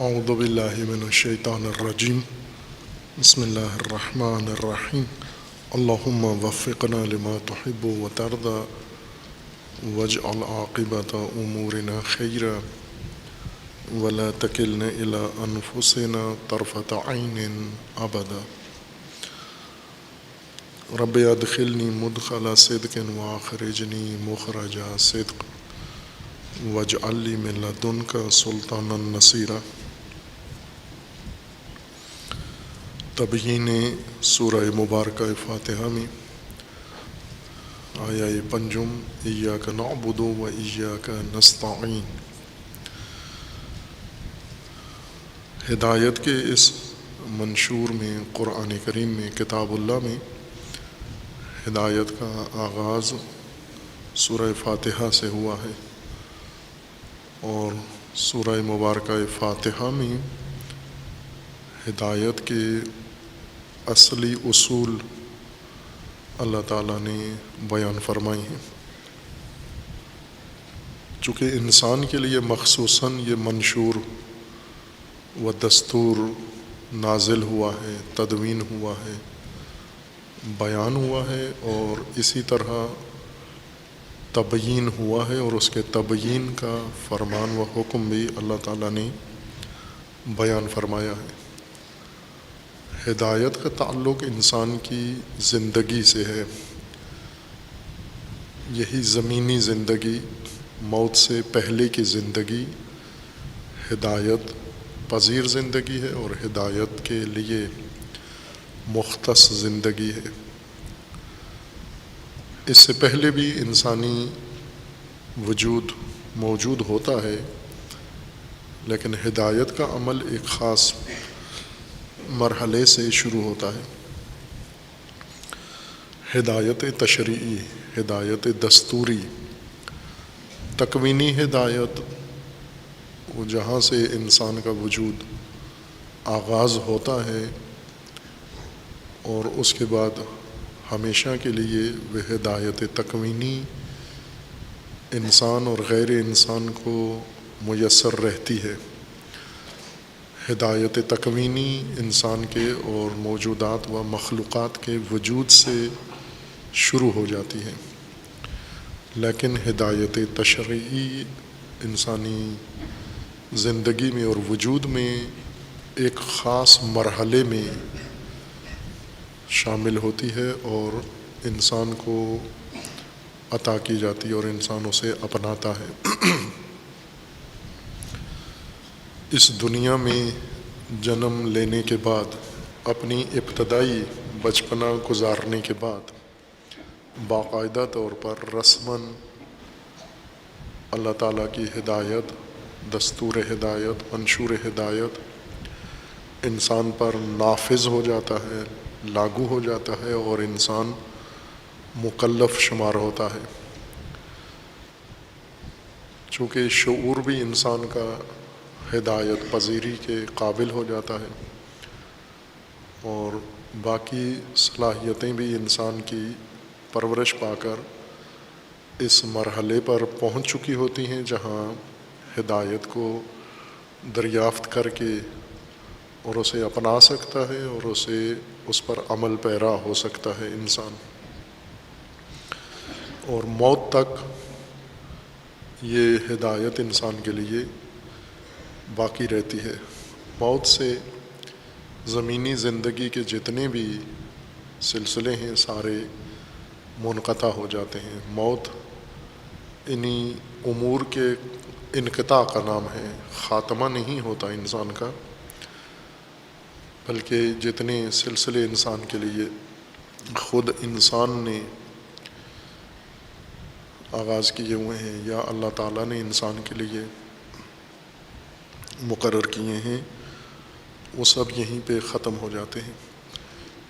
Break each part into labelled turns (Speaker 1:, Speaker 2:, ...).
Speaker 1: اعوذ باللہ من الشیطان الرجیم بسم اللہ الرحمن الرحیم اللہم وفقنا لما تحب وترضى واجعل عاقبۃ امورنا خیرا ولا تکلنا الی انفسنا طرفۃ عین ابدا رب ادخلنی مدخل صدق واخرجنی مخرج صدق واجعل لی من لدنک سلطانا نصیرا۔ تبیین سورہ مبارکہ فاتحہ میں آیا پنجم ایاک نعبد و ایاک نستعین۔ ہدایت کے اس منشور میں قرآن کریم میں کتاب اللہ میں ہدایت کا آغاز سورہ فاتحہ سے ہوا ہے، اور سورہ مبارکہ فاتحہ میں ہدایت کے اصلی اصول اللہ تعالیٰ نے بیان فرمائے ہیں۔ چونکہ انسان کے لیے مخصوصاً یہ منشور و دستور نازل ہوا ہے، تدوین ہوا ہے، بیان ہوا ہے، اور اسی طرح تبیین ہوا ہے، اور اس کے تبیین کا فرمان و حکم بھی اللہ تعالیٰ نے بیان فرمایا ہے۔ ہدایت کا تعلق انسان کی زندگی سے ہے۔ یہی زمینی زندگی، موت سے پہلے کی زندگی ہدایت پذیر زندگی ہے، اور ہدایت کے لیے مختص زندگی ہے۔ اس سے پہلے بھی انسانی وجود موجود ہوتا ہے، لیکن ہدایت کا عمل ایک خاص مرحلے سے شروع ہوتا ہے۔ ہدایت تشریعی، ہدایت دستوری، تکوینی ہدایت وہ جہاں سے انسان کا وجود آغاز ہوتا ہے، اور اس کے بعد ہمیشہ کے لیے وہ ہدایت تکوینی انسان اور غیر انسان کو میسر رہتی ہے۔ ہدایت تکوینی انسان کے اور موجودات و مخلوقات کے وجود سے شروع ہو جاتی ہے، لیکن ہدایت تشریعی انسانی زندگی میں اور وجود میں ایک خاص مرحلے میں شامل ہوتی ہے، اور انسان کو عطا کی جاتی ہے، اور انسان اسے اپناتا ہے۔ اس دنیا میں جنم لینے کے بعد، اپنی ابتدائی بچپنا گزارنے کے بعد، باقاعدہ طور پر رسماً اللہ تعالیٰ کی ہدایت، دستور ہدایت، منشور ہدایت انسان پر نافذ ہو جاتا ہے، لاگو ہو جاتا ہے، اور انسان مکلف شمار ہوتا ہے۔ چونکہ شعور بھی انسان کا ہدایت پذیری کے قابل ہو جاتا ہے، اور باقی صلاحیتیں بھی انسان کی پرورش پا کر اس مرحلے پر پہنچ چکی ہوتی ہیں جہاں ہدایت کو دریافت کر کے اور اسے اپنا سکتا ہے، اور اس پر عمل پیرا ہو سکتا ہے انسان، اور موت تک یہ ہدایت انسان کے لیے باقی رہتی ہے۔ موت سے زمینی زندگی کے جتنے بھی سلسلے ہیں سارے منقطع ہو جاتے ہیں۔ موت انہی امور کے انقطاع کا نام ہے، خاتمہ نہیں ہوتا انسان کا، بلکہ جتنے سلسلے انسان کے لیے خود انسان نے آغاز کیے ہوئے ہیں یا اللہ تعالیٰ نے انسان کے لیے مقرر کیے ہیں، وہ سب یہیں پہ ختم ہو جاتے ہیں۔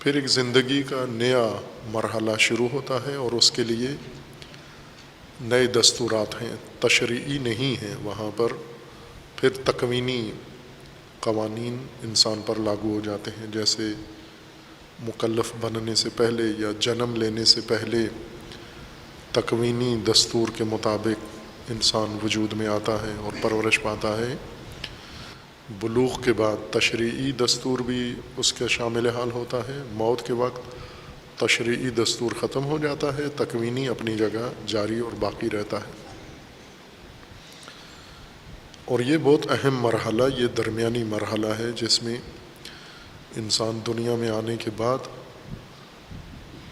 Speaker 1: پھر ایک زندگی کا نیا مرحلہ شروع ہوتا ہے، اور اس کے لیے نئے دستورات ہیں، تشریعی نہیں ہیں وہاں پر، پھر تکوینی قوانین انسان پر لاگو ہو جاتے ہیں، جیسے مکلف بننے سے پہلے یا جنم لینے سے پہلے تکوینی دستور کے مطابق انسان وجود میں آتا ہے اور پرورش پاتا ہے، بلوغ کے بعد تشریعی دستور بھی اس کا شامل حال ہوتا ہے، موت کے وقت تشریعی دستور ختم ہو جاتا ہے، تکوینی اپنی جگہ جاری اور باقی رہتا ہے۔ اور یہ بہت اہم مرحلہ، یہ درمیانی مرحلہ ہے جس میں انسان دنیا میں آنے کے بعد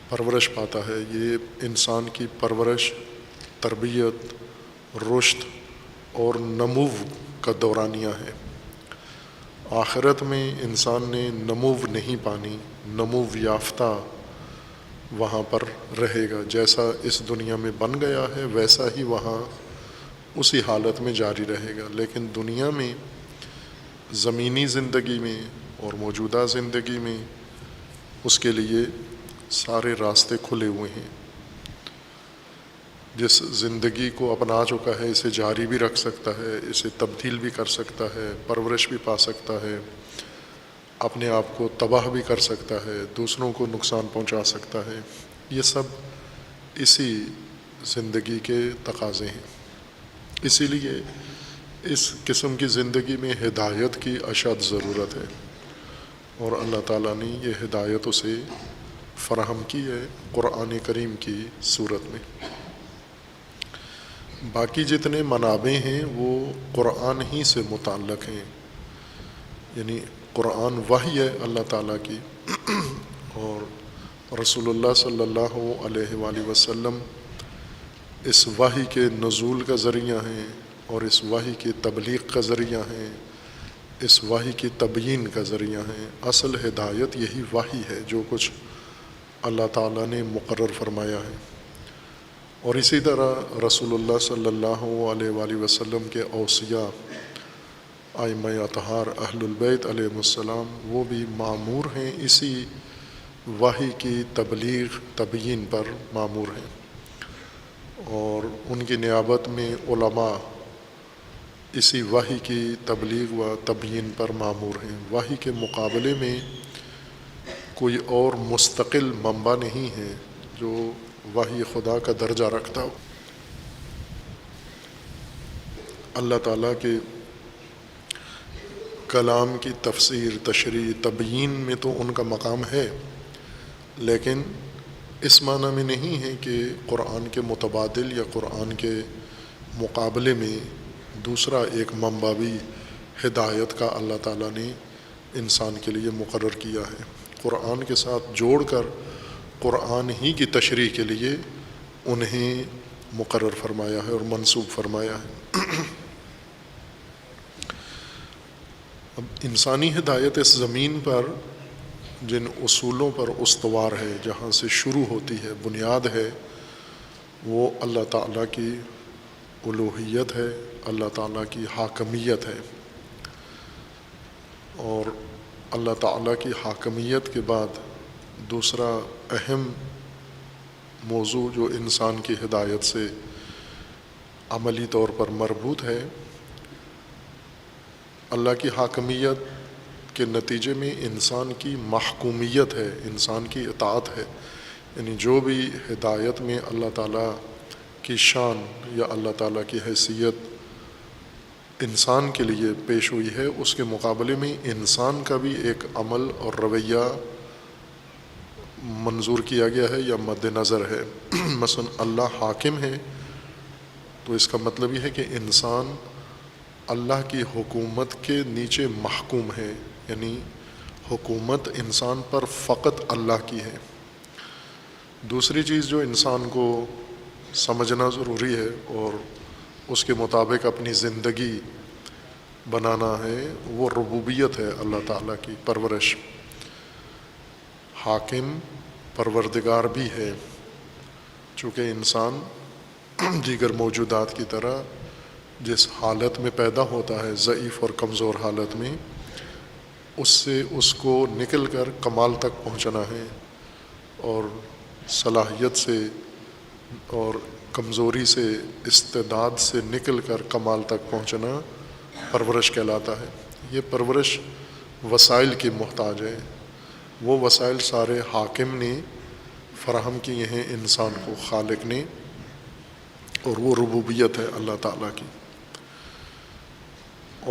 Speaker 1: پرورش پاتا ہے۔ یہ انسان کی پرورش، تربیت، رشد اور نمو کا دورانیہ ہے۔ آخرت میں انسان نے نمو نہیں پانی، نمو یافتہ وہاں پر رہے گا، جیسا اس دنیا میں بن گیا ہے ویسا ہی وہاں اسی حالت میں جاری رہے گا۔ لیکن دنیا میں زمینی زندگی میں اور موجودہ زندگی میں اس کے لیے سارے راستے کھلے ہوئے ہیں۔ جس زندگی کو اپنا چکا ہے اسے جاری بھی رکھ سکتا ہے، اسے تبدیل بھی کر سکتا ہے، پرورش بھی پا سکتا ہے، اپنے آپ کو تباہ بھی کر سکتا ہے، دوسروں کو نقصان پہنچا سکتا ہے۔ یہ سب اسی زندگی کے تقاضے ہیں۔ اسی لیے اس قسم کی زندگی میں ہدایت کی اشد ضرورت ہے، اور اللہ تعالیٰ نے یہ ہدایت اسے فراہم کی ہے قرآن کریم کی صورت میں۔ باقی جتنے منابع ہیں وہ قرآن ہی سے متعلق ہیں، یعنی قرآن وحی ہے اللہ تعالیٰ کی، اور رسول اللہ صلی اللہ علیہ وآلہ وسلم اس وحی کے نزول کا ذریعہ ہیں، اور اس وحی کی تبلیغ کا ذریعہ ہیں، اس وحی کی تبیین کا ذریعہ ہیں۔ اصل ہدایت یہی وحی ہے جو کچھ اللہ تعالیٰ نے مقرر فرمایا ہے۔ اور اسی طرح رسول اللہ صلی اللہ علیہ وآلہ وسلم کے اوصیاء، ائمہ اطہار اہل البیت علیہم السلام، وہ بھی مامور ہیں، اسی وحی کی تبلیغ تبیین پر مامور ہیں، اور ان کی نیابت میں علماء اسی وحی کی تبلیغ و تبیین پر مامور ہیں۔ وحی کے مقابلے میں کوئی اور مستقل منبع نہیں ہے جو وحی خدا کا درجہ رکھتا ہو۔ اللہ تعالیٰ کے کلام کی تفسیر، تشریح، تبیین میں تو ان کا مقام ہے، لیکن اس معنی میں نہیں ہے کہ قرآن کے متبادل یا قرآن کے مقابلے میں دوسرا ایک منبع بھی ہدایت کا اللہ تعالیٰ نے انسان کے لیے مقرر کیا ہے۔ قرآن کے ساتھ جوڑ کر قرآن ہی کی تشریح کے لیے انہیں مقرر فرمایا ہے اور منسوب فرمایا ہے۔ اب انسانی ہدایت اس زمین پر جن اصولوں پر استوار ہے، جہاں سے شروع ہوتی ہے، بنیاد ہے، وہ اللہ تعالیٰ کی الوہیت ہے، اللہ تعالیٰ کی حاکمیت ہے۔ اور اللہ تعالیٰ کی حاکمیت کے بعد دوسرا اہم موضوع جو انسان کی ہدایت سے عملی طور پر مربوط ہے، اللہ کی حاکمیت کے نتیجے میں انسان کی محکومیت ہے، انسان کی اطاعت ہے۔ یعنی جو بھی ہدایت میں اللہ تعالیٰ کی شان یا اللہ تعالیٰ کی حیثیت انسان کے لیے پیش ہوئی ہے، اس کے مقابلے میں انسان کا بھی ایک عمل اور رویہ منظور کیا گیا ہے یا مد نظر ہے۔ مثلا اللہ حاکم ہے تو اس کا مطلب یہ ہے کہ انسان اللہ کی حکومت کے نیچے محکوم ہے، یعنی حکومت انسان پر فقط اللہ کی ہے۔ دوسری چیز جو انسان کو سمجھنا ضروری ہے اور اس کے مطابق اپنی زندگی بنانا ہے، وہ ربوبیت ہے اللہ تعالیٰ کی، پرورش۔ حاکم پروردگار بھی ہے، چونکہ انسان دیگر موجودات کی طرح جس حالت میں پیدا ہوتا ہے، ضعیف اور کمزور حالت میں، اس سے اس کو نکل کر کمال تک پہنچنا ہے، اور صلاحیت سے اور کمزوری سے، استعداد سے نکل کر کمال تک پہنچنا پرورش کہلاتا ہے۔ یہ پرورش وسائل کی محتاج ہے، وہ وسائل سارے حاکم نے فراہم کیے ہیں انسان کو، خالق نے، اور وہ ربوبیت ہے اللہ تعالیٰ کی۔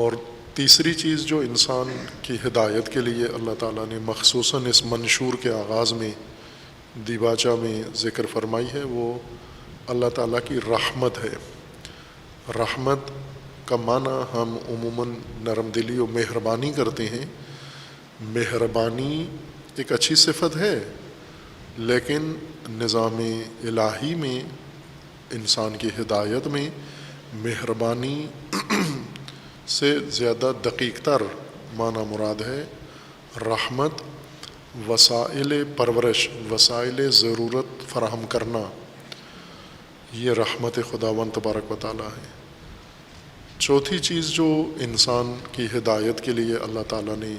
Speaker 1: اور تیسری چیز جو انسان کی ہدایت کے لیے اللہ تعالیٰ نے مخصوصاً اس منشور کے آغاز میں دیباچہ میں ذکر فرمائی ہے وہ اللہ تعالیٰ کی رحمت ہے۔ رحمت کا معنی ہم عموماً نرم دلی و مہربانی کرتے ہیں۔ مہربانی ایک اچھی صفت ہے، لیکن نظام الہی میں، انسان کی ہدایت میں، مہربانی سے زیادہ دقیق تر معنی مراد ہے رحمت، وسائل پرورش، وسائل ضرورت فراہم کرنا، یہ رحمت خداوند تبارک و تعالیٰ ہے۔ چوتھی چیز جو انسان کی ہدایت کے لیے اللہ تعالیٰ نے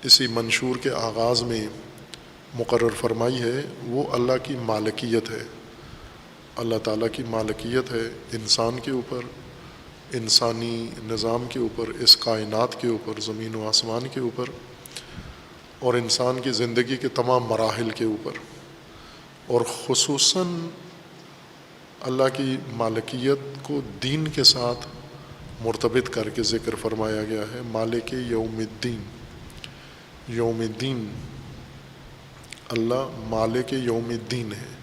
Speaker 1: اسی منشور کے آغاز میں مقرر فرمائی ہے وہ اللہ کی مالکیت ہے۔ اللہ تعالیٰ کی مالکیت ہے انسان کے اوپر، انسانی نظام کے اوپر، اس کائنات کے اوپر، زمین و آسمان کے اوپر، اور انسان کی زندگی کے تمام مراحل کے اوپر۔ اور خصوصاً اللہ کی مالکیت کو دین کے ساتھ مرتبط کر کے ذکر فرمایا گیا ہے، مالک یوم الدین۔ یوم الدین، اللہ مالک یوم الدین ہے۔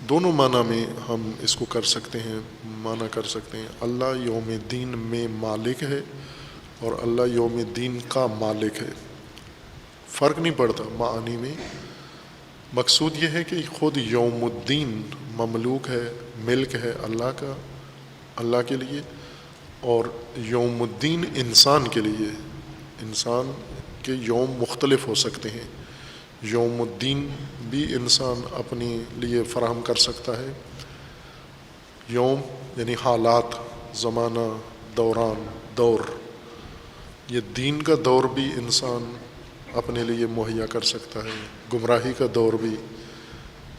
Speaker 1: دونوں معنی میں ہم اس کو کر سکتے ہیں، معنی کر سکتے ہیں اللہ یوم الدین میں مالک ہے اور اللہ یوم الدین کا مالک ہے، فرق نہیں پڑتا معانی میں۔ مقصود یہ ہے کہ خود یوم الدین مملوک ہے، ملک ہے اللہ کا، اللہ کے لیے، اور یوم الدین انسان کے لیے۔ انسان کے یوم مختلف ہو سکتے ہیں، یوم الدین بھی انسان اپنے لیے فراہم کر سکتا ہے۔ یوم یعنی حالات، زمانہ، دوران، دور۔ یہ دین کا دور بھی انسان اپنے لیے مہیا کر سکتا ہے، گمراہی کا دور بھی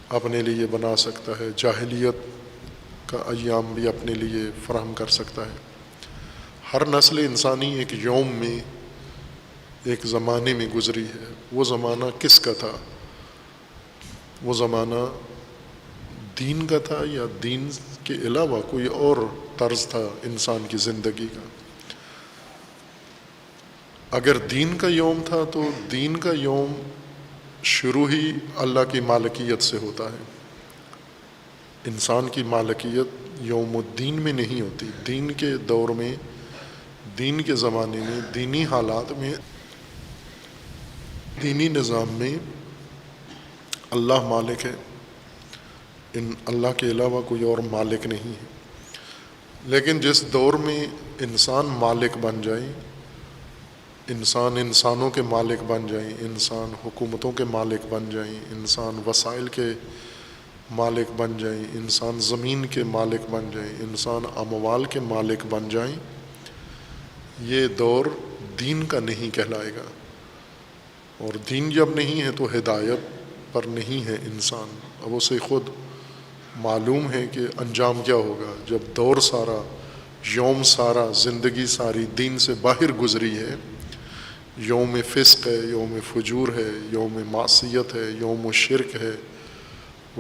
Speaker 1: اپنے لیے بنا سکتا ہے، جاہلیت کا ایام بھی اپنے لیے فراہم کر سکتا ہے۔ ہر نسل انسانی ایک یوم میں، ایک زمانے میں گزری ہے۔ وہ زمانہ کس کا تھا؟ وہ زمانہ دین کا تھا یا دین کے علاوہ کوئی اور طرز تھا انسان کی زندگی کا؟ اگر دین کا یوم تھا تو دین کا یوم شروع ہی اللہ کی مالکیت سے ہوتا ہے۔ انسان کی مالکیت یوم الدین میں نہیں ہوتی، دین کے دور میں، دین کے زمانے میں، دینی حالات میں، دینی نظام میں اللہ مالک ہے، اللہ کے علاوہ کوئی اور مالک نہیں ہے۔ لیکن جس دور میں انسان مالک بن جائے، انسان انسانوں کے مالک بن جائیں، انسان حکومتوں کے مالک بن جائیں، انسان وسائل کے مالک بن جائیں، انسان زمین کے مالک بن جائیں، انسان اموال کے مالک بن جائیں، یہ دور دین کا نہیں کہلائے گا۔ اور دین جب نہیں ہے تو ہدایت پر نہیں ہے انسان۔ اب اسے خود معلوم ہے کہ انجام کیا ہوگا جب دور سارا، یوم سارا، زندگی ساری دین سے باہر گزری ہے۔ یوم فسق ہے، یوم فجور ہے، یوم معصیت ہے، یوم شرک ہے،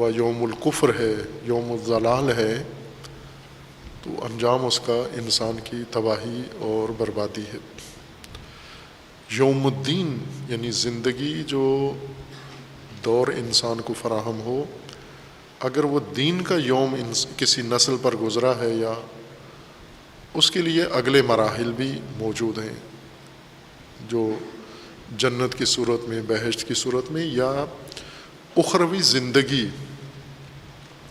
Speaker 1: و یوم الکفر ہے، یوم الضلال ہے، تو انجام اس کا انسان کی تباہی اور بربادی ہے۔ یوم الدین یعنی زندگی جو دور انسان کو فراہم ہو، اگر وہ دین کا یوم کسی نسل پر گزرا ہے یا اس کے لیے اگلے مراحل بھی موجود ہیں، جو جنت کی صورت میں، بہشت کی صورت میں، یا اخروی زندگی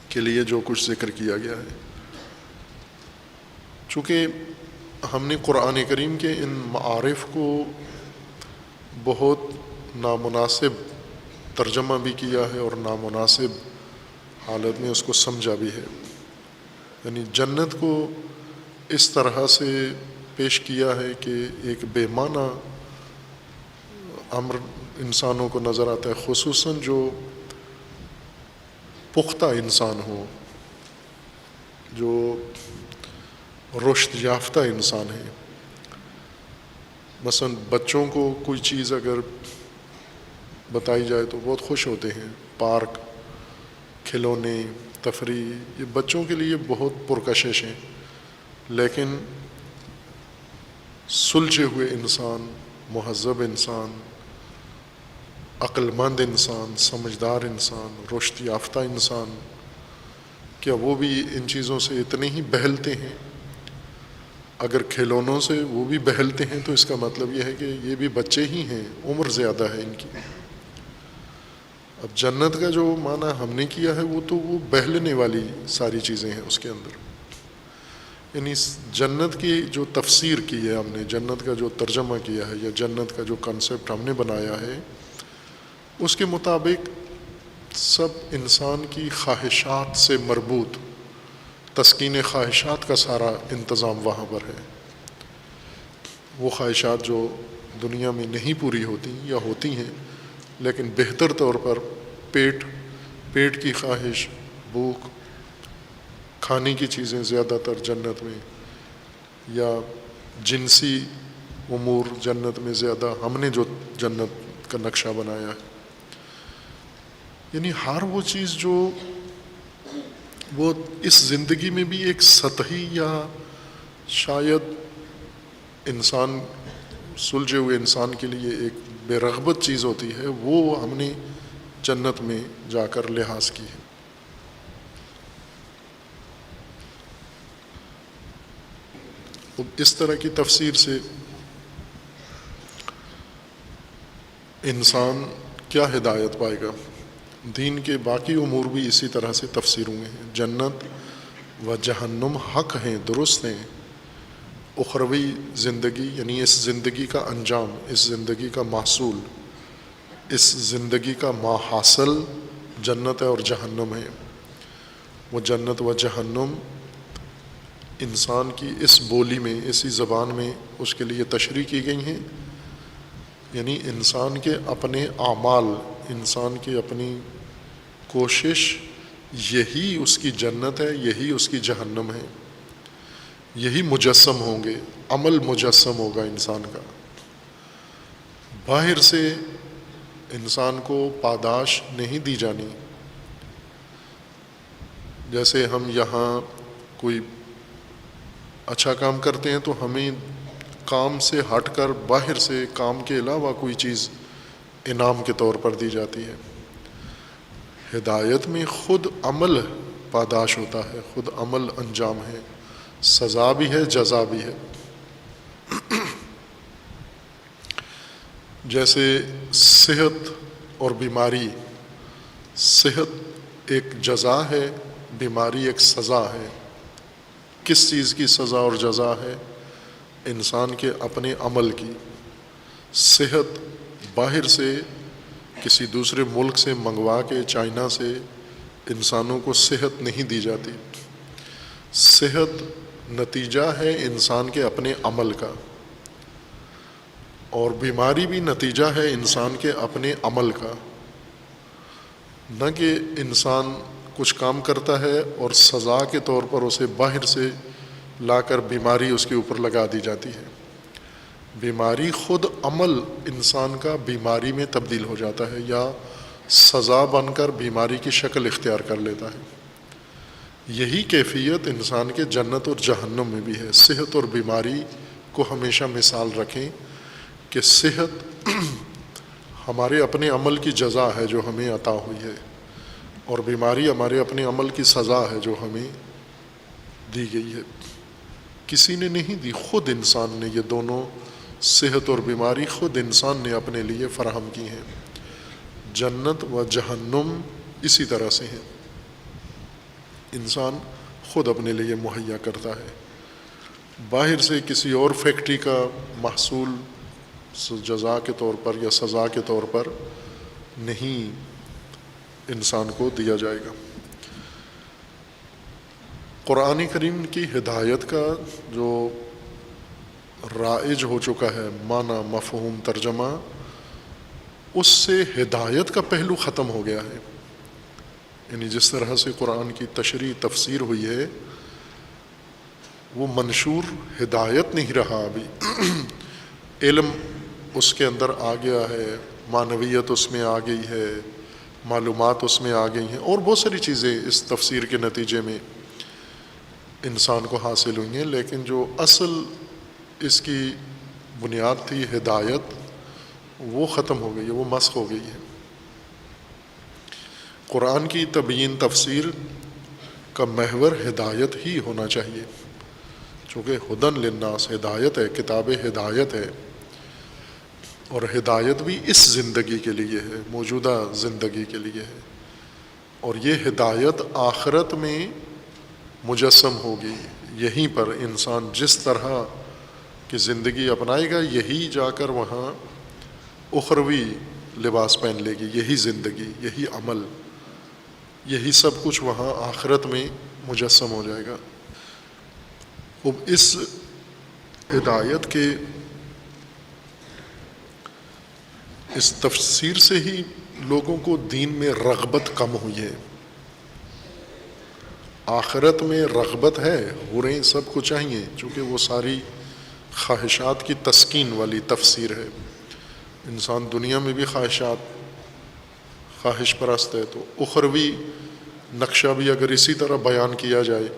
Speaker 1: کے لیے جو کچھ ذکر کیا گیا ہے۔ چونکہ ہم نے قرآن کریم کے ان معارف کو بہت نامناسب ترجمہ بھی کیا ہے اور نامناسب حالت میں اس کو سمجھا بھی ہے۔ یعنی جنت کو اس طرح سے پیش کیا ہے کہ ایک بے معنی امر انسانوں کو نظر آتا ہے، خصوصاً جو پختہ انسان ہو، جو رشد یافتہ انسان ہے۔ مثلا بچوں کو کوئی چیز اگر بتائی جائے تو بہت خوش ہوتے ہیں، پارک، کھلونے، تفریح، یہ بچوں کے لیے بہت پرکشش ہیں۔ لیکن سلجھے ہوئے انسان، مہذب انسان، عقل مند انسان، سمجھدار انسان، رشد یافتہ انسان، کیا وہ بھی ان چیزوں سے اتنے ہی بہلتے ہیں؟ اگر کھلونوں سے وہ بھی بہلتے ہیں تو اس کا مطلب یہ ہے کہ یہ بھی بچے ہی ہیں، عمر زیادہ ہے ان کی۔ اب جنت کا جو معنی ہم نے کیا ہے وہ تو وہ بہلنے والی ساری چیزیں ہیں اس کے اندر، یعنی جنت کی جو تفسیر کی ہے ہم نے، جنت کا جو ترجمہ کیا ہے یا جنت کا جو کنسپٹ ہم نے بنایا ہے، اس کے مطابق سب انسان کی خواہشات سے مربوط تسکین خواہشات کا سارا انتظام وہاں پر ہے۔ وہ خواہشات جو دنیا میں نہیں پوری ہوتی یا ہوتی ہیں، لیکن بہتر طور پر پیٹ کی خواہش، بھوک، کھانے کی چیزیں زیادہ تر جنت میں، یا جنسی امور جنت میں زیادہ، ہم نے جو جنت کا نقشہ بنایا ہے، یعنی ہر وہ چیز جو وہ اس زندگی میں بھی ایک سطحی یا شاید انسان، سلجھے ہوئے انسان کے لیے ایک بے رغبت چیز ہوتی ہے، وہ ہم نے جنت میں جا کر لحاظ کی ہے۔ اس طرح کی تفسیر سے انسان کیا ہدایت پائے گا؟ دین کے باقی امور بھی اسی طرح سے تفسیر ہوئے ہیں۔ جنت و جہنم حق ہیں، درست ہیں۔ اخروی زندگی یعنی اس زندگی کا انجام، اس زندگی کا محصول، اس زندگی کا ماحصل جنت اور جہنم ہے۔ وہ جنت و جہنم انسان کی اس بولی میں، اسی زبان میں اس کے لیے تشریح کی گئی ہیں، یعنی انسان کے اپنے اعمال، انسان کی اپنی کوشش، یہی اس کی جنت ہے، یہی اس کی جہنم ہے، یہی مجسم ہوں گے، عمل مجسم ہوگا انسان کا۔ باہر سے انسان کو پاداش نہیں دی جانی۔ جیسے ہم یہاں کوئی اچھا کام کرتے ہیں تو ہمیں کام سے ہٹ کر باہر سے کام کے علاوہ کوئی چیز انعام کے طور پر دی جاتی ہے۔ ہدایت میں خود عمل پاداش ہوتا ہے، خود عمل انجام ہے، سزا بھی ہے، جزا بھی ہے۔ جیسے صحت اور بیماری، صحت ایک جزا ہے، بیماری ایک سزا ہے۔ کس چیز کی سزا اور جزا ہے؟ انسان کے اپنے عمل کی۔ صحت باہر سے کسی دوسرے ملک سے منگوا کے، چائنا سے انسانوں کو صحت نہیں دی جاتی۔ صحت نتیجہ ہے انسان کے اپنے عمل کا، اور بیماری بھی نتیجہ ہے انسان کے اپنے عمل کا۔ نہ کہ انسان کچھ کام کرتا ہے اور سزا کے طور پر اسے باہر سے لا کر بیماری اس کے اوپر لگا دی جاتی ہے۔ بیماری خود عمل انسان کا بیماری میں تبدیل ہو جاتا ہے، یا سزا بن کر بیماری کی شکل اختیار کر لیتا ہے۔ یہی کیفیت انسان کے جنت اور جہنم میں بھی ہے۔ صحت اور بیماری کو ہمیشہ مثال رکھیں کہ صحت ہمارے اپنے عمل کی جزا ہے جو ہمیں عطا ہوئی ہے، اور بیماری ہمارے اپنے عمل کی سزا ہے جو ہمیں دی گئی ہے۔ کسی نے نہیں دی، خود انسان نے یہ دونوں، صحت اور بیماری، خود انسان نے اپنے لیے فراہم کی ہیں۔ جنت و جہنم اسی طرح سے ہیں، انسان خود اپنے لیے مہیا کرتا ہے۔ باہر سے کسی اور فیکٹری کا محصول جزا کے طور پر یا سزا کے طور پر نہیں انسان کو دیا جائے گا۔ قرآن کریم کی ہدایت کا جو رائج ہو چکا ہے معنی، مفہوم، ترجمہ، اس سے ہدایت کا پہلو ختم ہو گیا ہے۔ یعنی جس طرح سے قرآن کی تشریح، تفسیر ہوئی ہے، وہ منشور ہدایت نہیں رہا ابھی۔ علم اس کے اندر آ گیا ہے، معنویت اس میں آ گئی ہے، معلومات اس میں آ گئی ہیں، اور بہت ساری چیزیں اس تفسیر کے نتیجے میں انسان کو حاصل ہوئی ہیں، لیکن جو اصل اس کی بنیاد تھی ہدایت، وہ ختم ہو گئی ہے، وہ مسخ ہو گئی ہے۔ قرآن کی تبیین تفسیر کا محور ہدایت ہی ہونا چاہیے، چونکہ ہدن للناس ہدایت ہے، کتاب ہدایت ہے، اور ہدایت بھی اس زندگی کے لیے ہے، موجودہ زندگی کے لیے ہے، اور یہ ہدایت آخرت میں مجسم ہوگی۔ یہیں پر انسان جس طرح کی زندگی اپنائے گا، یہی جا کر وہاں اخروی لباس پہن لے گی، یہی زندگی، یہی عمل، یہی سب کچھ وہاں آخرت میں مجسم ہو جائے گا۔ اب اس ہدایت کے اس تفسیر سے ہی لوگوں کو دین میں رغبت کم ہوئی ہے۔ آخرت میں رغبت ہے، حوریں سب کو چاہیے، چونکہ وہ ساری خواہشات کی تسکین والی تفسیر ہے۔ انسان دنیا میں بھی خواہش پرست ہے، تو اخروی نقشہ بھی اگر اسی طرح بیان کیا جائے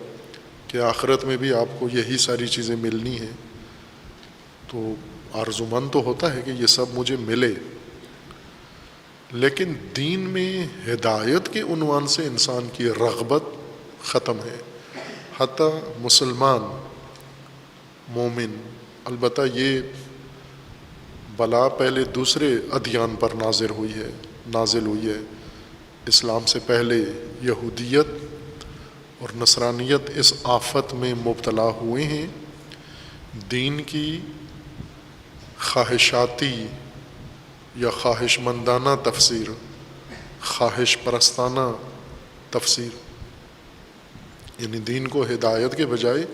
Speaker 1: کہ آخرت میں بھی آپ کو یہی ساری چیزیں ملنی ہیں، تو آرزومند تو ہوتا ہے کہ یہ سب مجھے ملے، لیکن دین میں ہدایت کے عنوان سے انسان کی رغبت ختم ہے۔ حتیٰ مسلمان مومن، البتہ یہ بلا پہلے دوسرے ادیان پر نازل ہوئی ہے، اسلام سے پہلے یہودیت اور نصرانیت اس آفت میں مبتلا ہوئے ہیں، دین کی خواہشاتی یا خواہش مندانہ تفسیر، خواہش پرستانہ تفسیر، یعنی دین کو ہدایت کے بجائے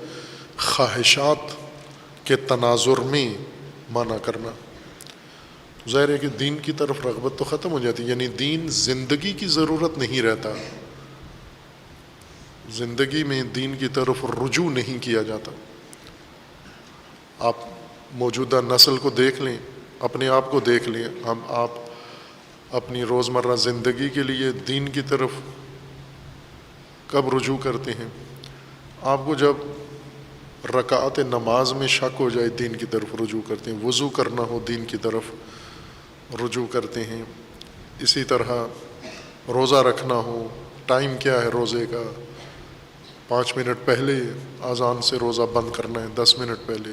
Speaker 1: خواہشات کے تناظر میں مانا کرنا۔ ظاہر ہے کہ دین کی طرف رغبت تو ختم ہو جاتی ہے، یعنی دین زندگی کی ضرورت نہیں رہتا، زندگی میں دین کی طرف رجوع نہیں کیا جاتا۔ آپ موجودہ نسل کو دیکھ لیں، اپنے آپ کو دیکھ لیں، آپ اپنی روزمرہ زندگی کے لیے دین کی طرف کب رجوع کرتے ہیں؟ آپ کو جب رکعت نماز میں شک ہو جائے دین کی طرف رجوع کرتے ہیں، وضو کرنا ہو دین کی طرف رجوع کرتے ہیں، اسی طرح روزہ رکھنا ہو، ٹائم کیا ہے روزے کا، 5 منٹ پہلے اذان سے روزہ بند کرنا ہے، 10 منٹ پہلے،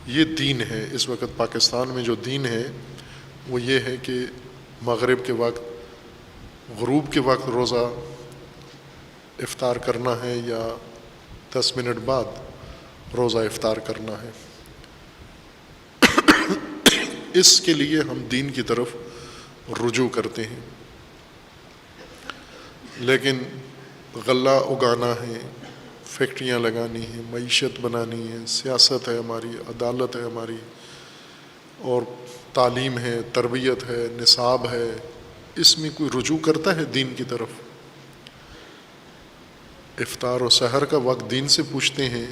Speaker 1: یہ دین ہے۔ اس وقت پاکستان میں جو دین ہے وہ یہ ہے کہ مغرب کے وقت، غروب کے وقت روزہ افطار کرنا ہے یا 10 منٹ بعد روزہ افطار کرنا ہے۔ اس کے لیے ہم دین کی طرف رجوع کرتے ہیں، لیکن غلہ اگانا ہے، فیکٹریاں لگانی ہیں، معیشت بنانی ہے، سیاست ہے ہماری، عدالت ہے ہماری، اور تعلیم ہے، تربیت ہے، نصاب ہے، اس میں کوئی رجوع کرتا ہے دین کی طرف؟ افطار و سحر کا وقت دین سے پوچھتے ہیں،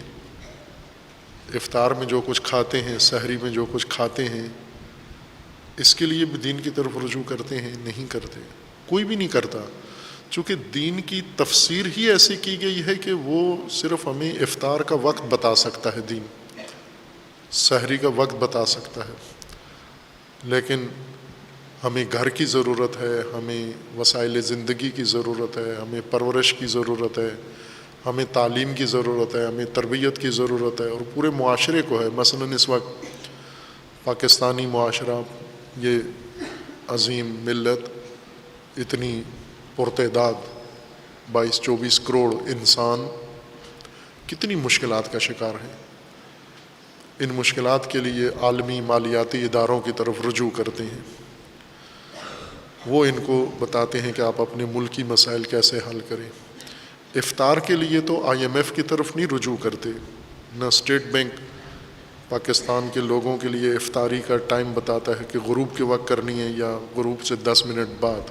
Speaker 1: افطار میں جو کچھ کھاتے ہیں، سحری میں جو کچھ کھاتے ہیں، اس کے لیے بھی دین کی طرف رجوع کرتے ہیں؟ نہیں کرتے، کوئی بھی نہیں کرتا، چونکہ دین کی تفسیر ہی ایسی کی گئی ہے کہ وہ صرف ہمیں افطار کا وقت بتا سکتا ہے، دین سحری کا وقت بتا سکتا ہے، لیکن ہمیں گھر کی ضرورت ہے، ہمیں وسائل زندگی کی ضرورت ہے، ہمیں پرورش کی ضرورت ہے، ہمیں تعلیم کی ضرورت ہے، ہمیں تربیت کی ضرورت ہے، اور پورے معاشرے کو ہے۔ مثلاً اس وقت پاکستانی معاشرہ، یہ عظیم ملت، اتنی پرتعداد 22-24 کروڑ انسان کتنی مشکلات کا شکار ہیں۔ ان مشکلات کے لیے عالمی مالیاتی اداروں کی طرف رجوع کرتے ہیں، وہ ان کو بتاتے ہیں کہ آپ اپنے ملکی مسائل کیسے حل کریں۔ افطار کے لیے تو IMF کی طرف نہیں رجوع کرتے، نہ اسٹیٹ بینک پاکستان کے لوگوں کے لیے افطاری کا ٹائم بتاتا ہے کہ غروب کے وقت کرنی ہے یا غروب سے 10 منٹ بعد۔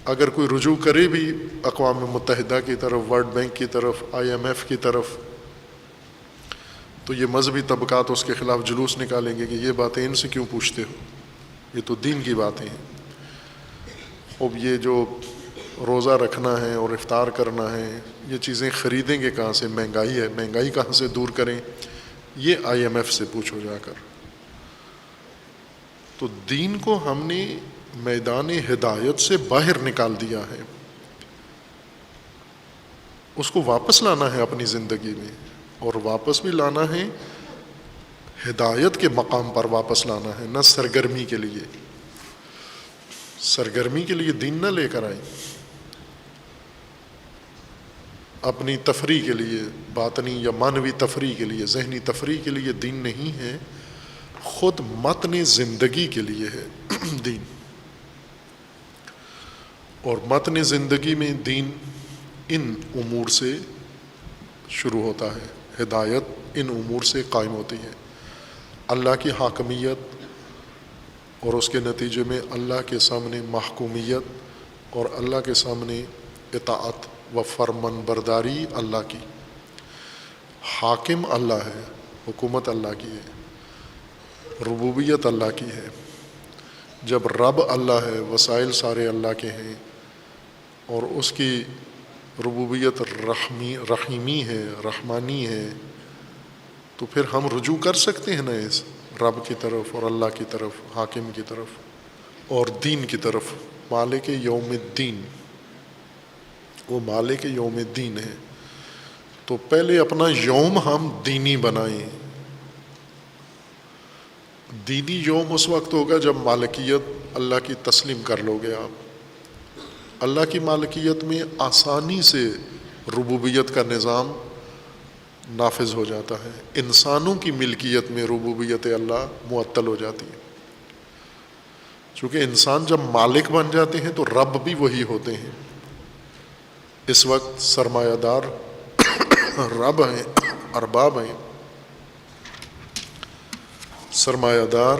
Speaker 1: اگر کوئی رجوع کرے بھی اقوام متحدہ کی طرف، ورلڈ بینک کی طرف، IMF کی طرف، تو یہ مذہبی طبقات اس کے خلاف جلوس نکالیں گے کہ یہ باتیں ان سے کیوں پوچھتے ہو، یہ تو دین کی باتیں ہیں۔ اب یہ جو روزہ رکھنا ہے اور افطار کرنا ہے، یہ چیزیں خریدیں گے کہاں سے؟ مہنگائی ہے، مہنگائی کہاں سے دور کریں؟ یہ IMF سے پوچھو جا کر۔ تو دین کو ہم نے میدان ہدایت سے باہر نکال دیا ہے، اس کو واپس لانا ہے اپنی زندگی میں، اور واپس بھی لانا ہے ہدایت کے مقام پر واپس لانا ہے، نہ سرگرمی کے لیے۔ سرگرمی کے لیے دین نہ لے کر آئیں، اپنی تفریح کے لیے، باطنی یا معنوی تفریح کے لیے، ذہنی تفریح کے لیے دین نہیں ہے، خود متن زندگی کے لیے ہے دین۔ اور متن زندگی میں دین ان امور سے شروع ہوتا ہے، ہدایت ان امور سے قائم ہوتی ہے: اللہ کی حاکمیت، اور اس کے نتیجے میں اللہ کے سامنے محکومیت، اور اللہ کے سامنے اطاعت و فرمان برداری اللہ کی۔ حاکم اللہ ہے، حکومت اللہ کی ہے، ربوبیت اللہ کی ہے۔ جب رب اللہ ہے، وسائل سارے اللہ کے ہیں، اور اس کی ربوبیت رحیمی ہے، رحمانی ہے، تو پھر ہم رجوع کر سکتے ہیں نا اس رب کی طرف اور اللہ کی طرف، حاکم کی طرف اور دین کی طرف۔ مالک یوم الدین، وہ مالک یوم الدین ہے۔ تو پہلے اپنا یوم ہم دینی بنائیں۔ دینی یوم اس وقت ہوگا جب مالکیت اللہ کی تسلیم کر لو گے آپ۔ اللہ کی مالکیت میں آسانی سے ربوبیت کا نظام نافذ ہو جاتا ہے، انسانوں کی ملکیت میں ربوبیت اللہ معطل ہو جاتی ہے۔ چونکہ انسان جب مالک بن جاتے ہیں تو رب بھی وہی ہوتے ہیں۔ اس وقت سرمایہ دار رب ہیں، ارباب ہیں، سرمایہ دار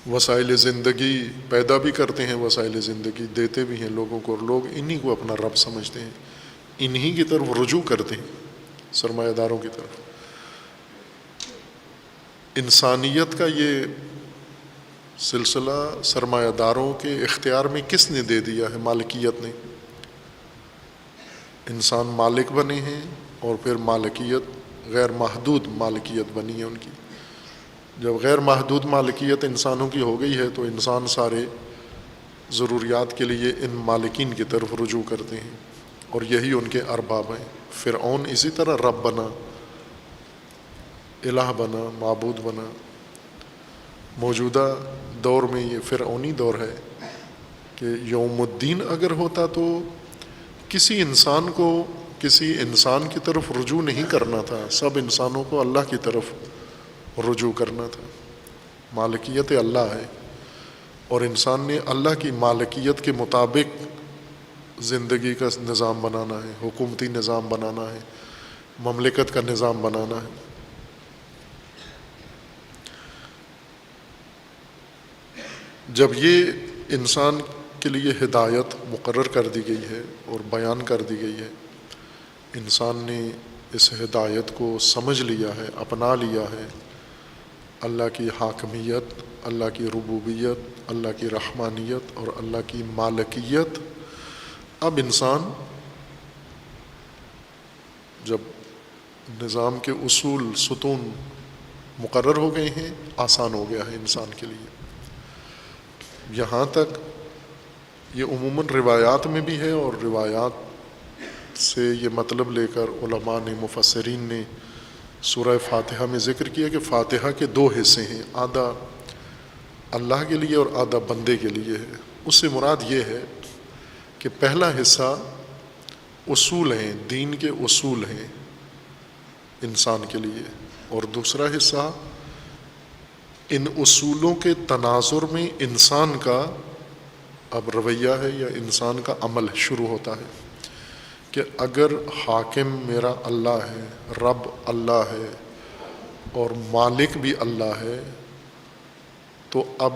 Speaker 1: وسائل زندگی پیدا بھی کرتے ہیں، وسائل زندگی دیتے بھی ہیں لوگوں کو، اور لوگ انہی کو اپنا رب سمجھتے ہیں، انہی کی طرف رجوع کرتے ہیں، سرمایہ داروں کی طرف۔ انسانیت کا یہ سلسلہ سرمایہ داروں کے اختیار میں کس نے دے دیا ہے؟ مالکیت نے۔ انسان مالک بنے ہیں، اور پھر مالکیت غیر محدود مالکیت بنی ہے ان کی۔ جب غیر محدود مالکیت انسانوں کی ہو گئی ہے تو انسان سارے ضروریات کے لیے ان مالکین کی طرف رجوع کرتے ہیں، اور یہی ان کے ارباب ہیں۔ فرعون اسی طرح رب بنا، الہ بنا، معبود بنا۔ موجودہ دور میں یہ فرعونی دور ہے کہ یوم الدین اگر ہوتا تو کسی انسان کو کسی انسان کی طرف رجوع نہیں کرنا تھا، سب انسانوں کو اللہ کی طرف رجوع کرنا تھا۔ مالکیت اللہ ہے، اور انسان نے اللہ کی مالکیت کے مطابق زندگی کا نظام بنانا ہے، حکومتی نظام بنانا ہے، مملکت کا نظام بنانا ہے۔ جب یہ انسان کے لیے ہدایت مقرر کر دی گئی ہے اور بیان کر دی گئی ہے، انسان نے اس ہدایت کو سمجھ لیا ہے، اپنا لیا ہے، اللہ کی حاکمیت، اللہ کی ربوبیت، اللہ کی رحمانیت اور اللہ کی مالکیت۔ اب انسان جب نظام کے اصول ستون مقرر ہو گئے ہیں، آسان ہو گیا ہے انسان کے لیے۔ یہاں تک یہ عموماً روایات میں بھی ہے، اور روایات سے یہ مطلب لے کر علماء نے، مفسرین نے سورہ فاتحہ میں ذکر کیا کہ فاتحہ کے دو حصے ہیں، آدھا اللہ کے لیے اور آدھا بندے کے لیے ہے۔ اس سے مراد یہ ہے کہ پہلا حصہ اصول ہیں، دین کے اصول ہیں انسان کے لیے، اور دوسرا حصہ ان اصولوں کے تناظر میں انسان کا اب رویہ ہے یا انسان کا عمل شروع ہوتا ہے کہ اگر حاکم میرا اللہ ہے، رب اللہ ہے، اور مالک بھی اللہ ہے، تو اب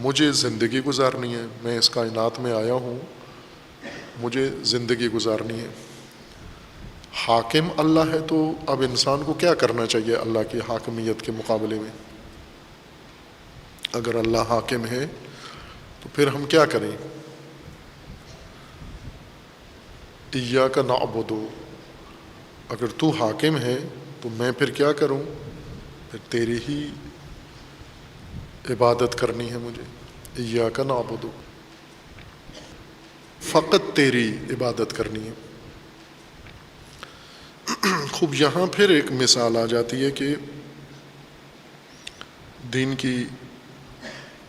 Speaker 1: مجھے زندگی گزارنی ہے، میں اس کائنات میں آیا ہوں، مجھے زندگی گزارنی ہے۔ حاکم اللہ ہے تو اب انسان کو کیا کرنا چاہیے اللہ کی حاکمیت کے مقابلے میں؟ اگر اللہ حاکم ہے تو پھر ہم کیا کریں؟ ایاک نعبد، اگر تو حاکم ہے تو میں پھر کیا کروں؟ پھر تیری ہی عبادت کرنی ہے مجھے، ایاک نعبد، فقط تیری عبادت کرنی ہے۔ خوب یہاں پھر ایک مثال آ جاتی ہے کہ دین کی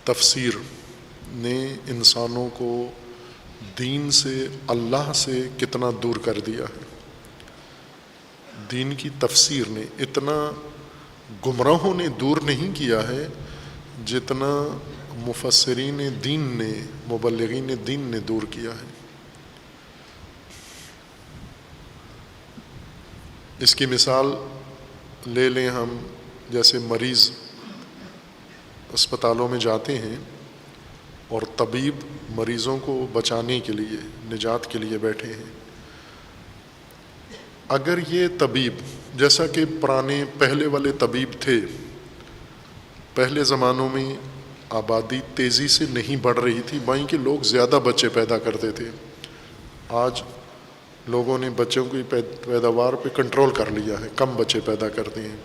Speaker 1: تفسیر نے انسانوں کو دین سے، اللہ سے کتنا دور کر دیا ہے۔ دین کی تفسیر نے اتنا گمراہوں نے دور نہیں کیا ہے جتنا مفسرین دین نے، مبلغین دین نے دور کیا ہے۔ اس کی مثال لے لیں ہم، جیسے مریض اسپتالوں میں جاتے ہیں اور طبیب مریضوں کو بچانے کے لیے، نجات کے لیے بیٹھے ہیں۔ اگر یہ طبیب، جیسا کہ پہلے والے طبیب تھے، پہلے زمانوں میں آبادی تیزی سے نہیں بڑھ رہی تھی، وہیں کہ لوگ زیادہ بچے پیدا کرتے تھے۔ آج لوگوں نے بچوں کی پیداوار پہ کنٹرول کر لیا ہے، کم بچے پیدا کرتے ہیں،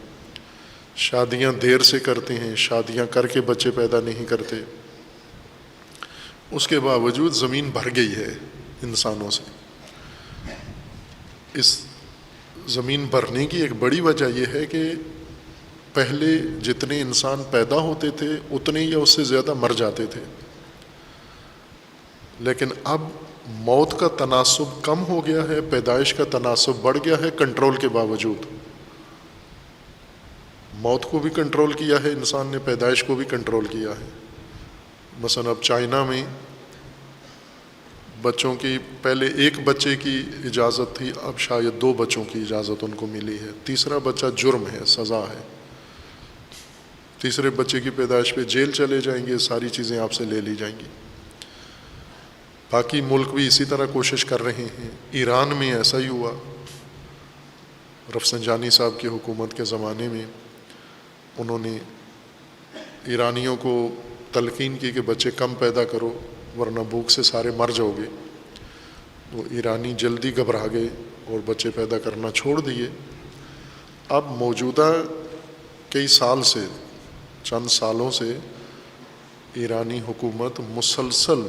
Speaker 1: شادیاں دیر سے کرتے ہیں، شادیاں کر کے بچے پیدا نہیں کرتے۔ اس کے باوجود زمین بھر گئی ہے انسانوں سے۔ اس زمین بھرنے کی ایک بڑی وجہ یہ ہے کہ پہلے جتنے انسان پیدا ہوتے تھے اتنے یا اس سے زیادہ مر جاتے تھے، لیکن اب موت کا تناسب کم ہو گیا ہے، پیدائش کا تناسب بڑھ گیا ہے کنٹرول کے باوجود۔ موت کو بھی کنٹرول کیا ہے انسان نے، پیدائش کو بھی کنٹرول کیا ہے۔ مثلا اب چائنا میں بچوں کی، پہلے ایک بچے کی اجازت تھی، اب شاید 2 بچوں کی اجازت ان کو ملی ہے۔ تیسرا بچہ جرم ہے، سزا ہے۔ تیسرے بچے کی پیدائش پہ جیل چلے جائیں گے، ساری چیزیں آپ سے لے لی جائیں گی۔ باقی ملک بھی اسی طرح کوشش کر رہے ہیں۔ ایران میں ایسا ہی ہوا، رفسنجانی صاحب کی حکومت کے زمانے میں انہوں نے ایرانیوں کو تلقین کی کہ بچے کم پیدا کرو ورنہ بھوک سے سارے مر جاؤ گے۔ تو ایرانی جلدی گھبرا گئے اور بچے پیدا کرنا چھوڑ دیے۔ اب موجودہ کئی سال سے، چند سالوں سے ایرانی حکومت مسلسل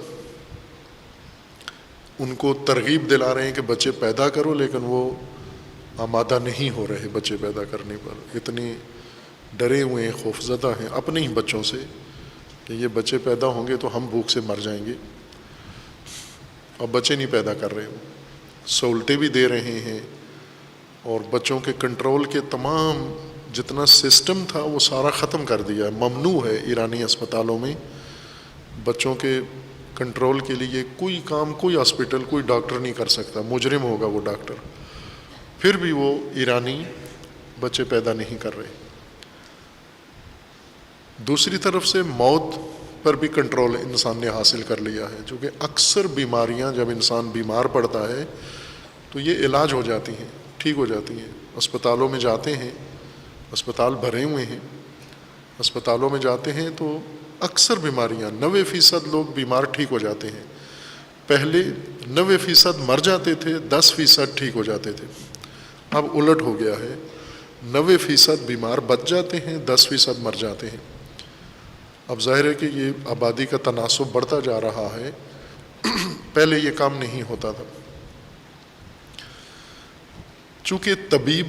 Speaker 1: ان کو ترغیب دلا رہے ہیں کہ بچے پیدا کرو، لیکن وہ آمادہ نہیں ہو رہے بچے پیدا کرنے پر۔ اتنے ڈرے ہوئے ہیں، خوفزدہ ہیں اپنے ہی بچوں سے کہ یہ بچے پیدا ہوں گے تو ہم بھوک سے مر جائیں گے، اور بچے نہیں پیدا کر رہے۔ سہولتیں بھی دے رہے ہیں اور بچوں کے کنٹرول کے تمام جتنا سسٹم تھا وہ سارا ختم کر دیا ہے۔ ممنوع ہے ایرانی اسپتالوں میں بچوں کے کنٹرول کے لیے کوئی کام، کوئی ہاسپٹل، کوئی ڈاکٹر نہیں کر سکتا، مجرم ہوگا وہ ڈاکٹر۔ پھر بھی وہ ایرانی بچے پیدا نہیں کر رہے۔ دوسری طرف سے موت پر بھی کنٹرول انسان نے حاصل کر لیا ہے، جو کہ اکثر بیماریاں جب انسان بیمار پڑتا ہے تو یہ علاج ہو جاتی ہیں، ٹھیک ہو جاتی ہیں۔ اسپتالوں میں جاتے ہیں، اسپتال بھرے ہوئے ہیں، اسپتالوں میں جاتے ہیں تو اکثر بیماریاں 90% لوگ بیمار ٹھیک ہو جاتے ہیں۔ پہلے 90% مر جاتے تھے، 10% ٹھیک ہو جاتے تھے۔ اب الٹ ہو گیا ہے، 90% بیمار بچ جاتے ہیں، 10% مر جاتے ہیں۔ اب ظاہر ہے کہ یہ آبادی کا تناسب بڑھتا جا رہا ہے، پہلے یہ کام نہیں ہوتا تھا۔ چونکہ طبیب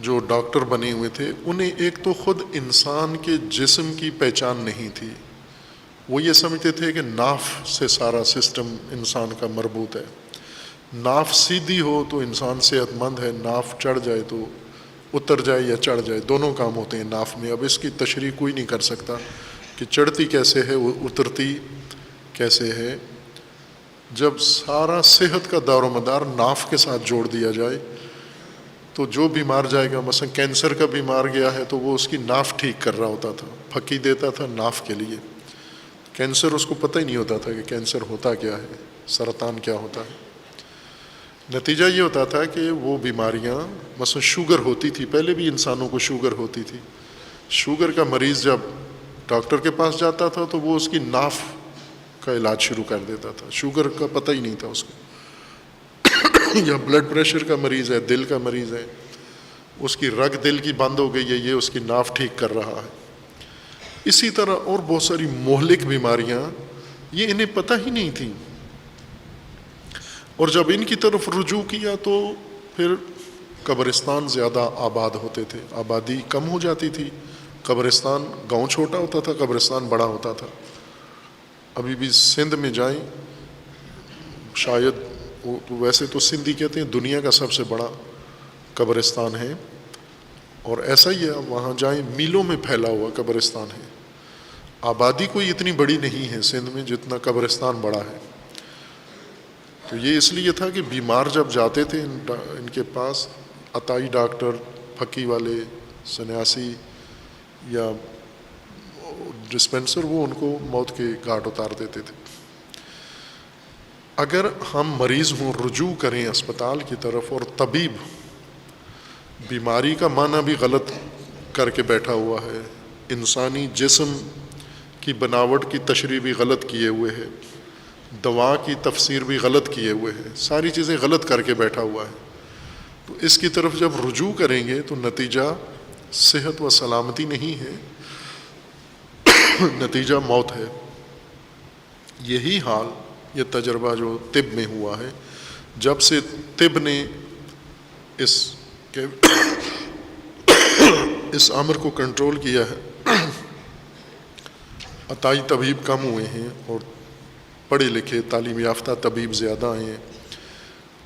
Speaker 1: جو ڈاکٹر بنے ہوئے تھے انہیں ایک تو خود انسان کے جسم کی پہچان نہیں تھی، وہ یہ سمجھتے تھے کہ ناف سے سارا سسٹم انسان کا مربوط ہے، ناف سیدھی ہو تو انسان صحت مند ہے، ناف چڑھ جائے تو اتر جائے یا چڑھ جائے، دونوں کام ہوتے ہیں ناف میں۔ اب اس کی تشریح کوئی نہیں کر سکتا کہ چڑھتی کیسے ہے، اترتی کیسے ہے۔ جب سارا صحت کا دار و مدار ناف کے ساتھ جوڑ دیا جائے تو جو بیمار جائے گا، مثلا کینسر کا بیمار گیا ہے تو وہ اس کی ناف ٹھیک کر رہا ہوتا تھا، پھکی دیتا تھا ناف کے لیے۔ کینسر اس کو پتہ ہی نہیں ہوتا تھا کہ کینسر ہوتا کیا ہے، سرطان کیا ہوتا ہے۔ نتیجہ یہ ہوتا تھا کہ وہ بیماریاں، مثلا شوگر ہوتی تھی، پہلے بھی انسانوں کو شوگر ہوتی تھی، شوگر کا مریض جب ڈاکٹر کے پاس جاتا تھا تو وہ اس کی ناف کا علاج شروع کر دیتا تھا، شوگر کا پتہ ہی نہیں تھا اس کو۔ یا بلڈ پریشر کا مریض ہے، دل کا مریض ہے، اس کی رگ دل کی بند ہو گئی ہے، یہ اس کی ناف ٹھیک کر رہا ہے۔ اسی طرح اور بہت ساری مہلک بیماریاں یہ انہیں پتہ ہی نہیں تھیں، اور جب ان کی طرف رجوع کیا تو پھر قبرستان زیادہ آباد ہوتے تھے، آبادی کم ہو جاتی تھی، قبرستان گاؤں چھوٹا ہوتا تھا، قبرستان بڑا ہوتا تھا۔ ابھی بھی سندھ میں جائیں، شاید ویسے تو سندھی کہتے ہیں دنیا کا سب سے بڑا قبرستان ہے، اور ایسا ہی ہے، وہاں جائیں میلوں میں پھیلا ہوا قبرستان ہے۔ آبادی کوئی اتنی بڑی نہیں ہے سندھ میں جتنا قبرستان بڑا ہے۔ تو یہ اس لیے تھا کہ بیمار جب جاتے تھے ان کے پاس، عطائی ڈاکٹر، پھکی والے، سنیاسی یا ڈسپینسر، وہ ان کو موت کے گھاٹ اتار دیتے تھے۔ اگر ہم مریض ہوں، رجوع کریں اسپتال کی طرف، اور طبیب بیماری کا معنی بھی غلط کر کے بیٹھا ہوا ہے، انسانی جسم کی بناوٹ کی تشریح بھی غلط کیے ہوئے ہے، دوا کی تفسیر بھی غلط کیے ہوئے ہے، ساری چیزیں غلط کر کے بیٹھا ہوا ہے، تو اس کی طرف جب رجوع کریں گے تو نتیجہ صحت و سلامتی نہیں ہے، نتیجہ موت ہے۔ یہی حال، یہ تجربہ جو طب میں ہوا ہے، جب سے طب نے اس امر کو کنٹرول کیا ہے، عطائی طبیب کم ہوئے ہیں اور پڑھے لکھے تعلیم یافتہ طبیب زیادہ آئے ہیں۔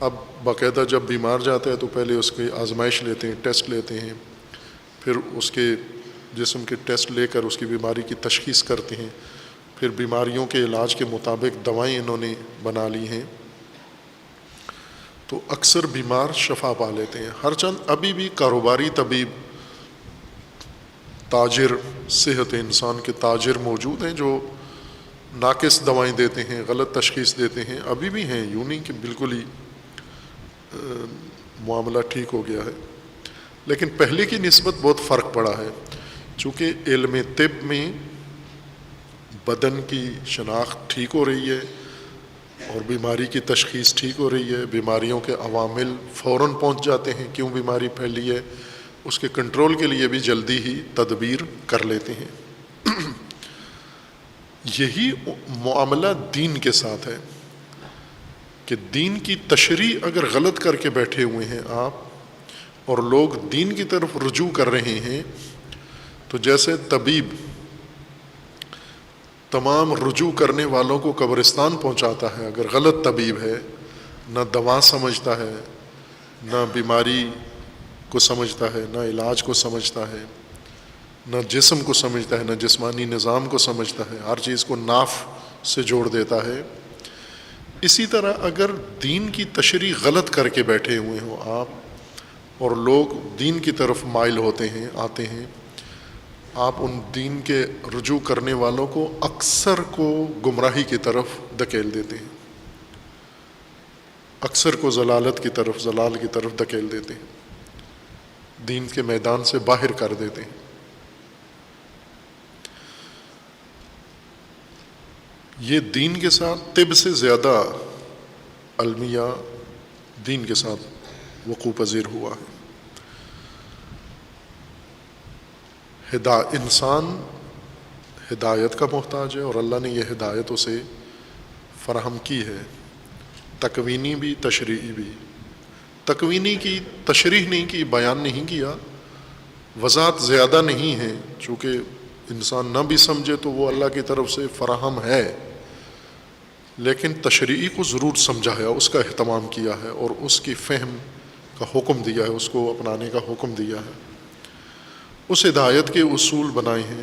Speaker 1: اب باقاعدہ جب بیمار جاتا ہے تو پہلے اس کی آزمائش لیتے ہیں، ٹیسٹ لیتے ہیں، پھر اس کے جسم کے ٹیسٹ لے کر اس کی بیماری کی تشخیص کرتے ہیں، پھر بیماریوں کے علاج کے مطابق دوائیں انہوں نے بنا لی ہیں، تو اکثر بیمار شفا پا لیتے ہیں۔ ہرچند ابھی بھی کاروباری طبیب، تاجر صحت انسان کے تاجر موجود ہیں جو ناقص دوائیں دیتے ہیں، غلط تشخیص دیتے ہیں، ابھی بھی ہیں، یوں نہیں کہ بالکل ہی معاملہ ٹھیک ہو گیا ہے، لیکن پہلے کی نسبت بہت فرق پڑا ہے، چونکہ علم طب میں بدن کی شناخت ٹھیک ہو رہی ہے اور بیماری کی تشخیص ٹھیک ہو رہی ہے، بیماریوں کے عوامل فوراً پہنچ جاتے ہیں، کیوں بیماری پھیلی ہے، اس کے کنٹرول کے لیے بھی جلدی ہی تدبیر کر لیتے ہیں۔ یہی معاملہ دین کے ساتھ ہے کہ دین کی تشریح اگر غلط کر کے بیٹھے ہوئے ہیں آپ، اور لوگ دین کی طرف رجوع کر رہے ہیں، تو جیسے طبیب تمام رجوع کرنے والوں کو قبرستان پہنچاتا ہے، اگر غلط طبیب ہے، نہ دوا سمجھتا ہے، نہ بیماری کو سمجھتا ہے، نہ علاج کو سمجھتا ہے، نہ جسم کو سمجھتا ہے، نہ جسمانی نظام کو سمجھتا ہے، ہر چیز کو ناف سے جوڑ دیتا ہے، اسی طرح اگر دین کی تشریح غلط کر کے بیٹھے ہوئے ہوں آپ، اور لوگ دین کی طرف مائل ہوتے ہیں، آتے ہیں، آپ ان دین کے رجوع کرنے والوں کو اکثر کو گمراہی کی طرف دھکیل دیتے ہیں، اکثر کو ضلالت کی طرف، ضلال کی طرف دھکیل دیتے ہیں، دین کے میدان سے باہر کر دیتے ہیں۔ یہ دین کے ساتھ طب سے زیادہ المیہ دین کے ساتھ وقوع پذیر ہوا ہے۔ انسان ہدایت کا محتاج ہے، اور اللہ نے یہ ہدایت اسے فراہم کی ہے، تکوینی بھی، تشریعی بھی۔ تکوینی کی تشریح نہیں کی، بیان نہیں کیا، وضاحت زیادہ نہیں ہے، چونکہ انسان نہ بھی سمجھے تو وہ اللہ کی طرف سے فراہم ہے، لیکن تشریعی کو ضرور سمجھا ہے، اس کا اہتمام کیا ہے، اور اس کی فہم کا حکم دیا ہے، اس کو اپنانے کا حکم دیا ہے، اس ہدایت کے اصول بنائے ہیں۔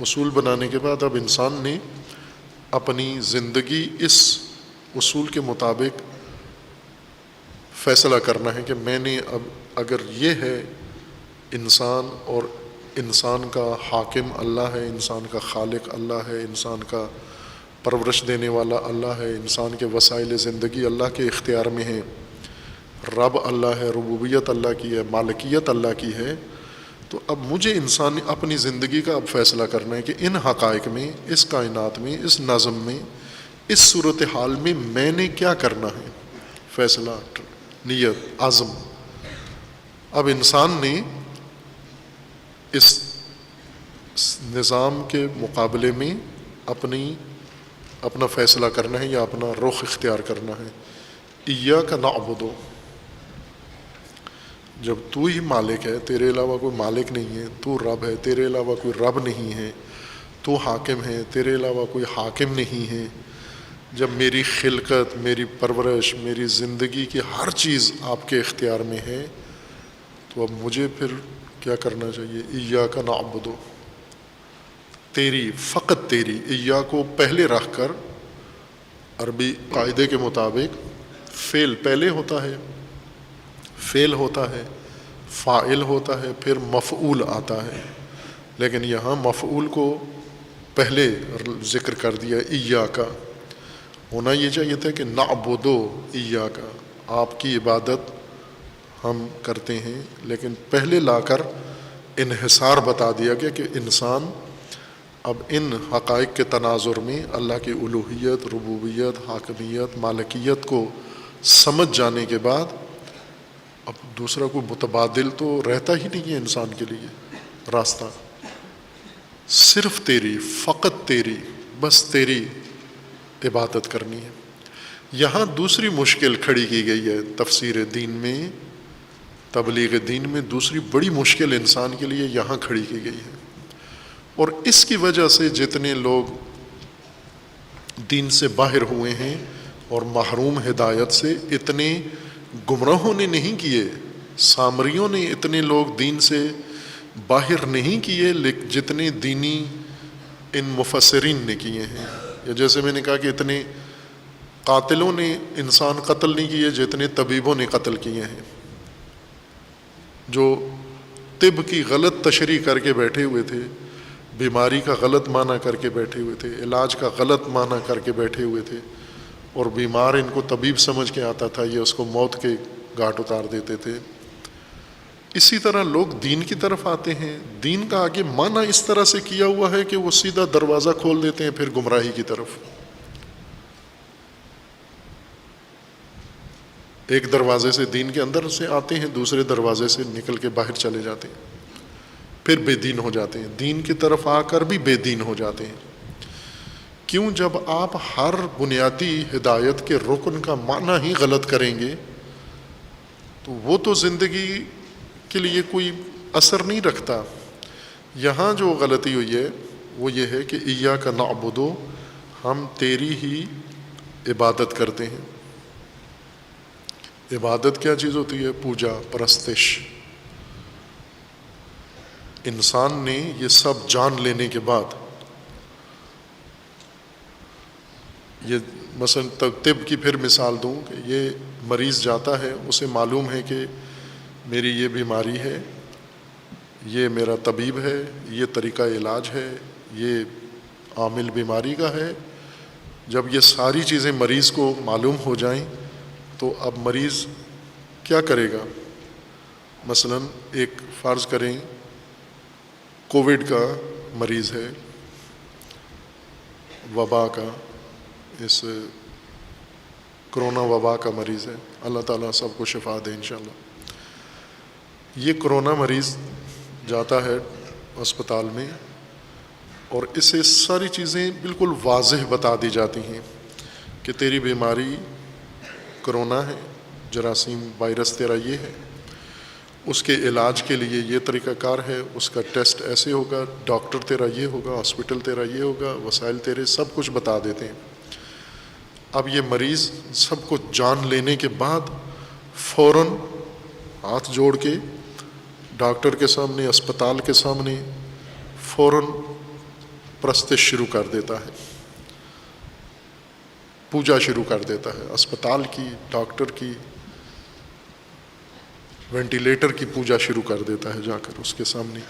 Speaker 1: اصول بنانے کے بعد اب انسان نے اپنی زندگی اس اصول کے مطابق فیصلہ کرنا ہے کہ میں نے اب اگر یہ ہے انسان، اور انسان کا حاکم اللہ ہے، انسان کا خالق اللہ ہے، انسان کا پرورش دینے والا اللہ ہے، انسان کے وسائل زندگی اللہ کے اختیار میں ہیں، رب اللہ ہے، ربوبیت اللہ کی ہے، مالکیت اللہ کی ہے، تو اب مجھے انسان اپنی زندگی کا اب فیصلہ کرنا ہے کہ ان حقائق میں، اس کائنات میں، اس نظم میں، اس صورتحال میں میں نے کیا کرنا ہے، فیصلہ، نیت، عزم۔ اب انسان نے اس نظام کے مقابلے میں اپنا فیصلہ کرنا ہے یا اپنا رخ اختیار کرنا ہے. ایاک نعبد، جب تو ہی مالک ہے، تیرے علاوہ کوئی مالک نہیں ہے، تو رب ہے، تیرے علاوہ کوئی رب نہیں ہے، تو حاکم ہے، تیرے علاوہ کوئی حاکم نہیں ہے، جب میری خلقت، میری پرورش، میری زندگی کی ہر چیز آپ کے اختیار میں ہے، تو اب مجھے پھر کیا کرنا چاہیے؟ ایاک نعبد، تیری، فقط تیری. ایا کو پہلے رکھ کر عربی قاعدے کے مطابق فعل پہلے ہوتا ہے، فعل ہوتا ہے، فاعل ہوتا ہے، پھر مفعول آتا ہے، لیکن یہاں مفعول کو پہلے ذکر کر دیا. ایاک ہونا یہ چاہیے تھا کہ نعبدو ایاک، آپ کی عبادت ہم کرتے ہیں، لیکن پہلے لا کر انحصار بتا دیا گیا کہ انسان اب ان حقائق کے تناظر میں اللہ کی الوہیت، ربوبیت، حاکمیت، مالکیت کو سمجھ جانے کے بعد اب دوسرا کوئی متبادل تو رہتا ہی نہیں ہے انسان کے لیے راستہ. صرف تیری، فقط تیری، بس تیری عبادت کرنی ہے. یہاں دوسری مشکل کھڑی کی گئی ہے تفسیر دین میں، تبلیغ دین میں دوسری بڑی مشکل انسان کے لیے یہاں کھڑی کی گئی ہے، اور اس کی وجہ سے جتنے لوگ دین سے باہر ہوئے ہیں اور محروم ہدایت سے، اتنے گمراہوں نے نہیں کیے، سامریوں نے اتنے لوگ دین سے باہر نہیں کیے جتنے دینی ان مفسرین نے کیے ہیں. یا جیسے میں نے کہا کہ اتنے قاتلوں نے انسان قتل نہیں کیے جتنے طبیبوں نے قتل کیے ہیں، جو طب کی غلط تشریح کر کے بیٹھے ہوئے تھے، بیماری کا غلط معنی کر کے بیٹھے ہوئے تھے، علاج کا غلط معنی کر کے بیٹھے ہوئے تھے، اور بیمار ان کو طبیب سمجھ کے آتا تھا، یہ اس کو موت کے گھاٹ اتار دیتے تھے. اسی طرح لوگ دین کی طرف آتے ہیں، دین کا آگے معنی اس طرح سے کیا ہوا ہے کہ وہ سیدھا دروازہ کھول دیتے ہیں پھر گمراہی کی طرف. ایک دروازے سے دین کے اندر سے آتے ہیں، دوسرے دروازے سے نکل کے باہر چلے جاتے ہیں، پھر بے دین ہو جاتے ہیں، دین کی طرف آ کر بھی بے دین ہو جاتے ہیں. کیوں؟ جب آپ ہر بنیادی ہدایت کے رکن کا معنی ہی غلط کریں گے تو وہ تو زندگی کے لیے کوئی اثر نہیں رکھتا. یہاں جو غلطی ہوئی ہے وہ یہ ہے کہ ایاک نعبد، ہم تیری ہی عبادت کرتے ہیں. عبادت کیا چیز ہوتی ہے؟ پوجا، پرستش. انسان نے یہ سب جان لینے کے بعد، یہ مثلا طب کی پھر مثال دوں کہ یہ مریض جاتا ہے، اسے معلوم ہے کہ میری یہ بیماری ہے، یہ میرا طبیب ہے، یہ طریقہ علاج ہے، یہ عامل بیماری کا ہے. جب یہ ساری چیزیں مریض کو معلوم ہو جائیں تو اب مریض کیا کرے گا؟ مثلا ایک فرض کریں کووڈ کا مریض ہے، وبا کا، اس کرونا وبا کا مریض ہے، اللہ تعالیٰ سب کو شفا دے انشاءاللہ. یہ کرونا مریض جاتا ہے اسپتال میں اور اسے ساری چیزیں بالکل واضح بتا دی جاتی ہیں کہ تیری بیماری کرونا ہے، جراثیم وائرس تیرا یہ ہے، اس کے علاج کے لیے یہ طریقہ کار ہے، اس کا ٹیسٹ ایسے ہوگا، ڈاکٹر تیرا یہ ہوگا، ہاسپٹل تیرا یہ ہوگا، وسائل تیرے، سب کچھ بتا دیتے ہیں. اب یہ مریض سب کچھ جان لینے کے بعد فوراً ہاتھ جوڑ کے ڈاکٹر کے سامنے، اسپتال کے سامنے فوراً پرستش شروع کر دیتا ہے، پوجا شروع کر دیتا ہے، اسپتال کی، ڈاکٹر کی، وینٹیلیٹر کی پوجا شروع کر دیتا ہے جا کر اس کے سامنے.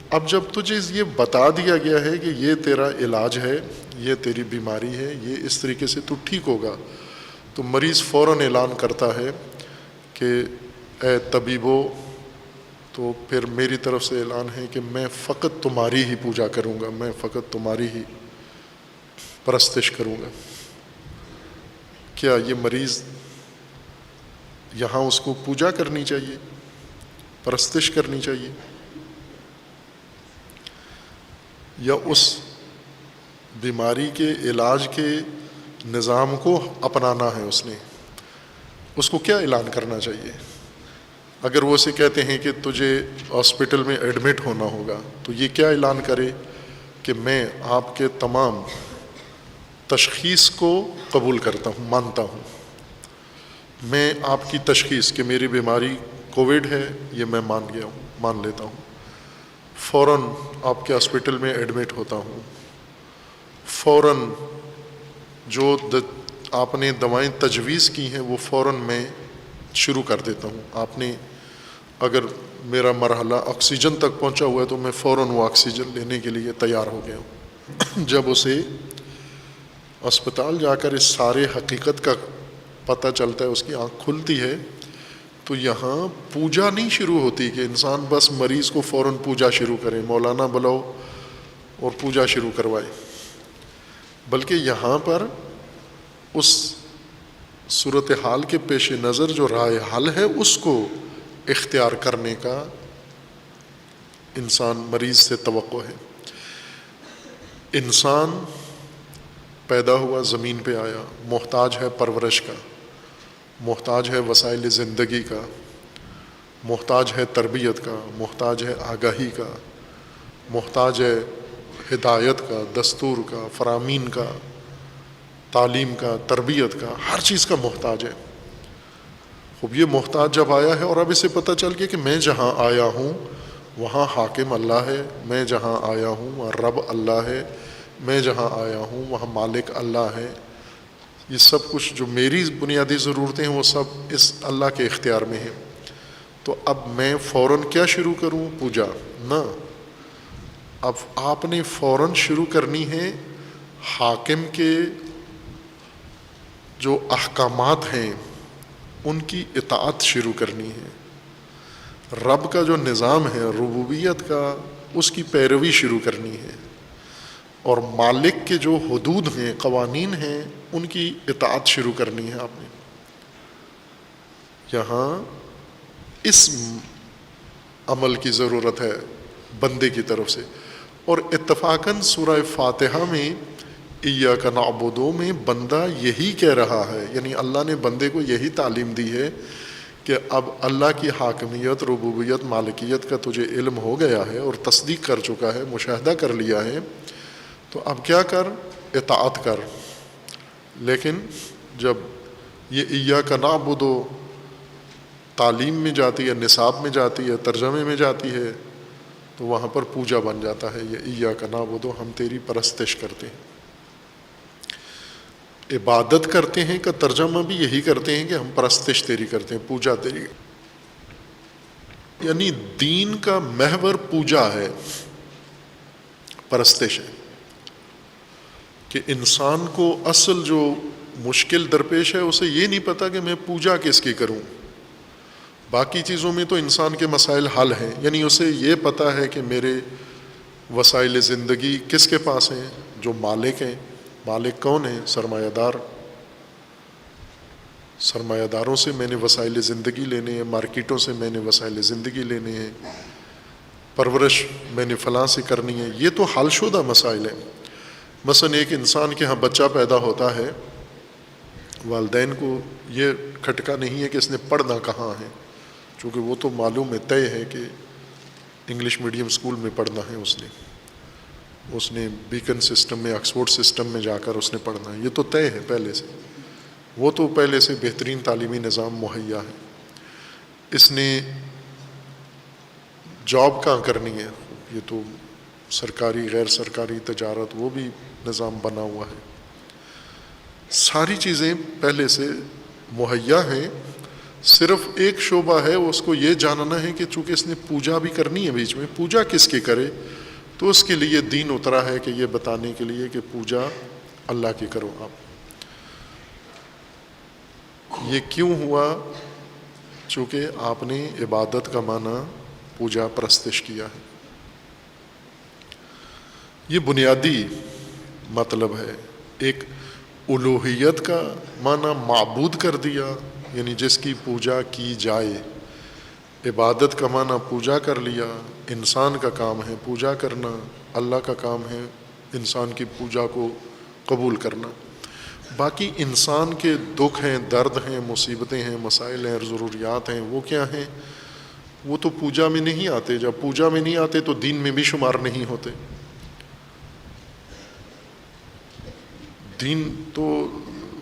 Speaker 1: اب جب تجھے یہ بتا دیا گیا ہے کہ یہ تیرا علاج ہے، یہ تیری بیماری ہے، یہ اس طریقے سے تو ٹھیک ہوگا، تو مریض فوراً اعلان کرتا ہے کہ اے طبیبو، تو پھر میری طرف سے اعلان ہے کہ میں فقط تمہاری ہی پوجا کروں گا، میں فقط تمہاری ہی پرستش کروں گا. کیا یہ مریض یہاں اس کو پوجا کرنی چاہیے، پرستش کرنی چاہیے، یا اس بیماری کے علاج کے نظام کو اپنانا ہے؟ اس کو کیا اعلان کرنا چاہیے؟ اگر وہ اسے کہتے ہیں کہ تجھے ہاسپٹل میں ایڈمٹ ہونا ہوگا، تو یہ کیا اعلان کرے کہ میں آپ کے تمام تشخیص کو قبول کرتا ہوں، مانتا ہوں، میں آپ کی تشخیص کہ میری بیماری کووڈ ہے یہ میں مان گیا ہوں، مان لیتا ہوں، فوراً آپ کے ہاسپٹل میں ایڈمٹ ہوتا ہوں، فوراً جو آپ نے دوائیں تجویز کی ہیں وہ فوراً میں شروع کر دیتا ہوں۔ آپ نے اگر میرا مرحلہ آکسیجن تک پہنچا ہوا ہے تو میں فوراً وہ آکسیجن لینے کے لیے تیار ہو گیا ہوں۔ جب اسے اسپتال جا کر اس سارے حقیقت کا پتہ چلتا ہے، اس کی آنکھ کھلتی ہے، تو یہاں پوجا نہیں شروع ہوتی کہ انسان بس مریض کو فوراً پوجا شروع کرے، مولانا بلاؤ اور پوجا شروع کروائے، بلکہ یہاں پر اس صورتحال کے پیش نظر جو رائے حل ہے اس کو اختیار کرنے کا انسان مریض سے توقع ہے۔ انسان پیدا ہوا، زمین پہ آیا، محتاج ہے پرورش کا، محتاج ہے وسائل زندگی کا، محتاج ہے تربیت کا، محتاج ہے آگاہی کا، محتاج ہے ہدایت کا، دستور کا، فرامین کا، تعلیم کا، تربیت کا، ہر چیز کا محتاج ہے۔ خوب یہ محتاج جب آیا ہے اور اب اسے پتہ چل گیا کہ میں جہاں آیا ہوں وہاں حاکم اللہ ہے، میں جہاں آیا ہوں وہاں رب اللہ ہے، میں جہاں آیا ہوں وہاں مالک اللہ ہے، یہ سب کچھ جو میری بنیادی ضرورتیں ہیں وہ سب اس اللہ کے اختیار میں ہیں، تو اب میں فوراً کیا شروع کروں؟ پوجا نہ، اب آپ نے فوراً شروع کرنی ہے حاکم کے جو احکامات ہیں ان کی اطاعت شروع کرنی ہے، رب کا جو نظام ہے ربوبیت کا اس کی پیروی شروع کرنی ہے، اور مالک کے جو حدود ہیں، قوانین ہیں، ان کی اطاعت شروع کرنی ہے۔ آپ نے یہاں اس عمل کی ضرورت ہے بندے کی طرف سے، اور اتفاقاً سورہ فاتحہ میں ایاک نعبد میں بندہ یہی کہہ رہا ہے، یعنی اللہ نے بندے کو یہی تعلیم دی ہے کہ اب اللہ کی حاکمیت، ربوبیت، مالکیت کا تجھے علم ہو گیا ہے اور تصدیق کر چکا ہے، مشاہدہ کر لیا ہے، تو اب کیا کر؟ اطاعت کر۔ لیکن جب یہ ایاک نعبد تعلیم میں جاتی ہے، نصاب میں جاتی ہے، ترجمے میں جاتی ہے، تو وہاں پر پوجا بن جاتا ہے، یہ ایاک نعبد، ہم تیری پرستش کرتے ہیں، عبادت کرتے ہیں کا ترجمہ بھی یہی کرتے ہیں کہ ہم پرستش تیری کرتے ہیں، پوجا تیری، یعنی دین کا محور پوجا ہے، پرستش ہے، کہ انسان کو اصل جو مشکل درپیش ہے اسے یہ نہیں پتا کہ میں پوجا کس کی کروں، باقی چیزوں میں تو انسان کے مسائل حل ہیں، یعنی اسے یہ پتا ہے کہ میرے وسائل زندگی کس کے پاس ہیں؟ جو مالک ہیں۔ مالک کون ہیں؟ سرمایہ دار، سرمایہ داروں سے میں نے وسائل زندگی لینے ہیں، مارکیٹوں سے میں نے وسائل زندگی لینے ہیں، پرورش میں نے فلاں سے کرنی ہے، یہ تو حل شدہ مسائل ہیں۔ مثلا ایک انسان کے ہاں بچہ پیدا ہوتا ہے، والدین کو یہ کھٹکا نہیں ہے کہ اس نے پڑھنا کہاں ہے، چونکہ وہ تو معلوم ہے، طے ہے کہ انگلش میڈیم اسکول میں پڑھنا ہے، اس نے بیکن سسٹم میں، آکسفورڈ سسٹم میں جا کر اس نے پڑھنا ہے، یہ تو طے ہے پہلے سے، وہ تو پہلے سے بہترین تعلیمی نظام مہیا ہے۔ اس نے جاب کہاں کرنی ہے، یہ تو سرکاری، غیر سرکاری، تجارت، وہ بھی نظام بنا ہوا ہے، ساری چیزیں پہلے سے مہیا ہیں، صرف ایک شعبہ ہے اس کو یہ جاننا ہے کہ چونکہ اس نے پوجا بھی کرنی ہے، بیچ میں پوجا کس کی کرے، تو اس کے لیے دین اترا ہے کہ یہ بتانے کے لیے کہ پوجا اللہ کی کرو۔ آپ یہ کیوں ہوا؟ چونکہ آپ نے عبادت کا معنی پوجا، پرستش کیا ہے، یہ بنیادی مطلب ہے۔ ایک الوہیت کا معنی معبود کر دیا، یعنی جس کی پوجا کی جائے. عبادت کا معنی پوجا کر لیا، انسان کا کام ہے پوجا کرنا، اللہ کا کام ہے انسان کی پوجا کو قبول کرنا. باقی انسان کے دکھ ہیں، درد ہیں، مصیبتیں ہیں، مسائل ہیں، ضروریات ہیں، وہ کیا ہیں؟ وہ تو پوجا میں نہیں آتے. جب پوجا میں نہیں آتے تو دین میں بھی شمار نہیں ہوتے. دین تو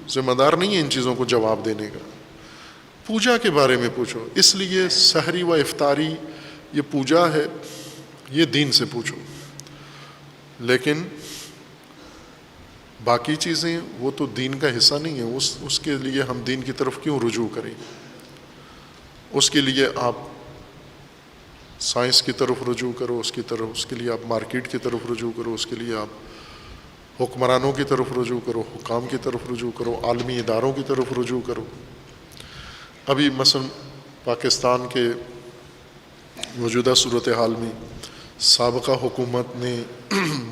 Speaker 1: ذمہ دار نہیں ہے ان چیزوں کو جواب دینے کا. پوجا کے بارے میں پوچھو. اس لیے سحری و افطاری یہ پوجا ہے، یہ دین سے پوچھو. لیکن باقی چیزیں وہ تو دین کا حصہ نہیں ہیں. اس کے لیے ہم دین کی طرف کیوں رجوع کریں؟ اس کے لیے آپ سائنس کی طرف رجوع کرو، اس کے لیے آپ مارکیٹ کی طرف رجوع کرو، اس کے لیے آپ حکمرانوں کی طرف رجوع کرو، حکام کی طرف رجوع کرو، عالمی اداروں کی طرف رجوع کرو. ابھی مثلا پاکستان کے موجودہ صورتحال میں سابقہ حکومت نے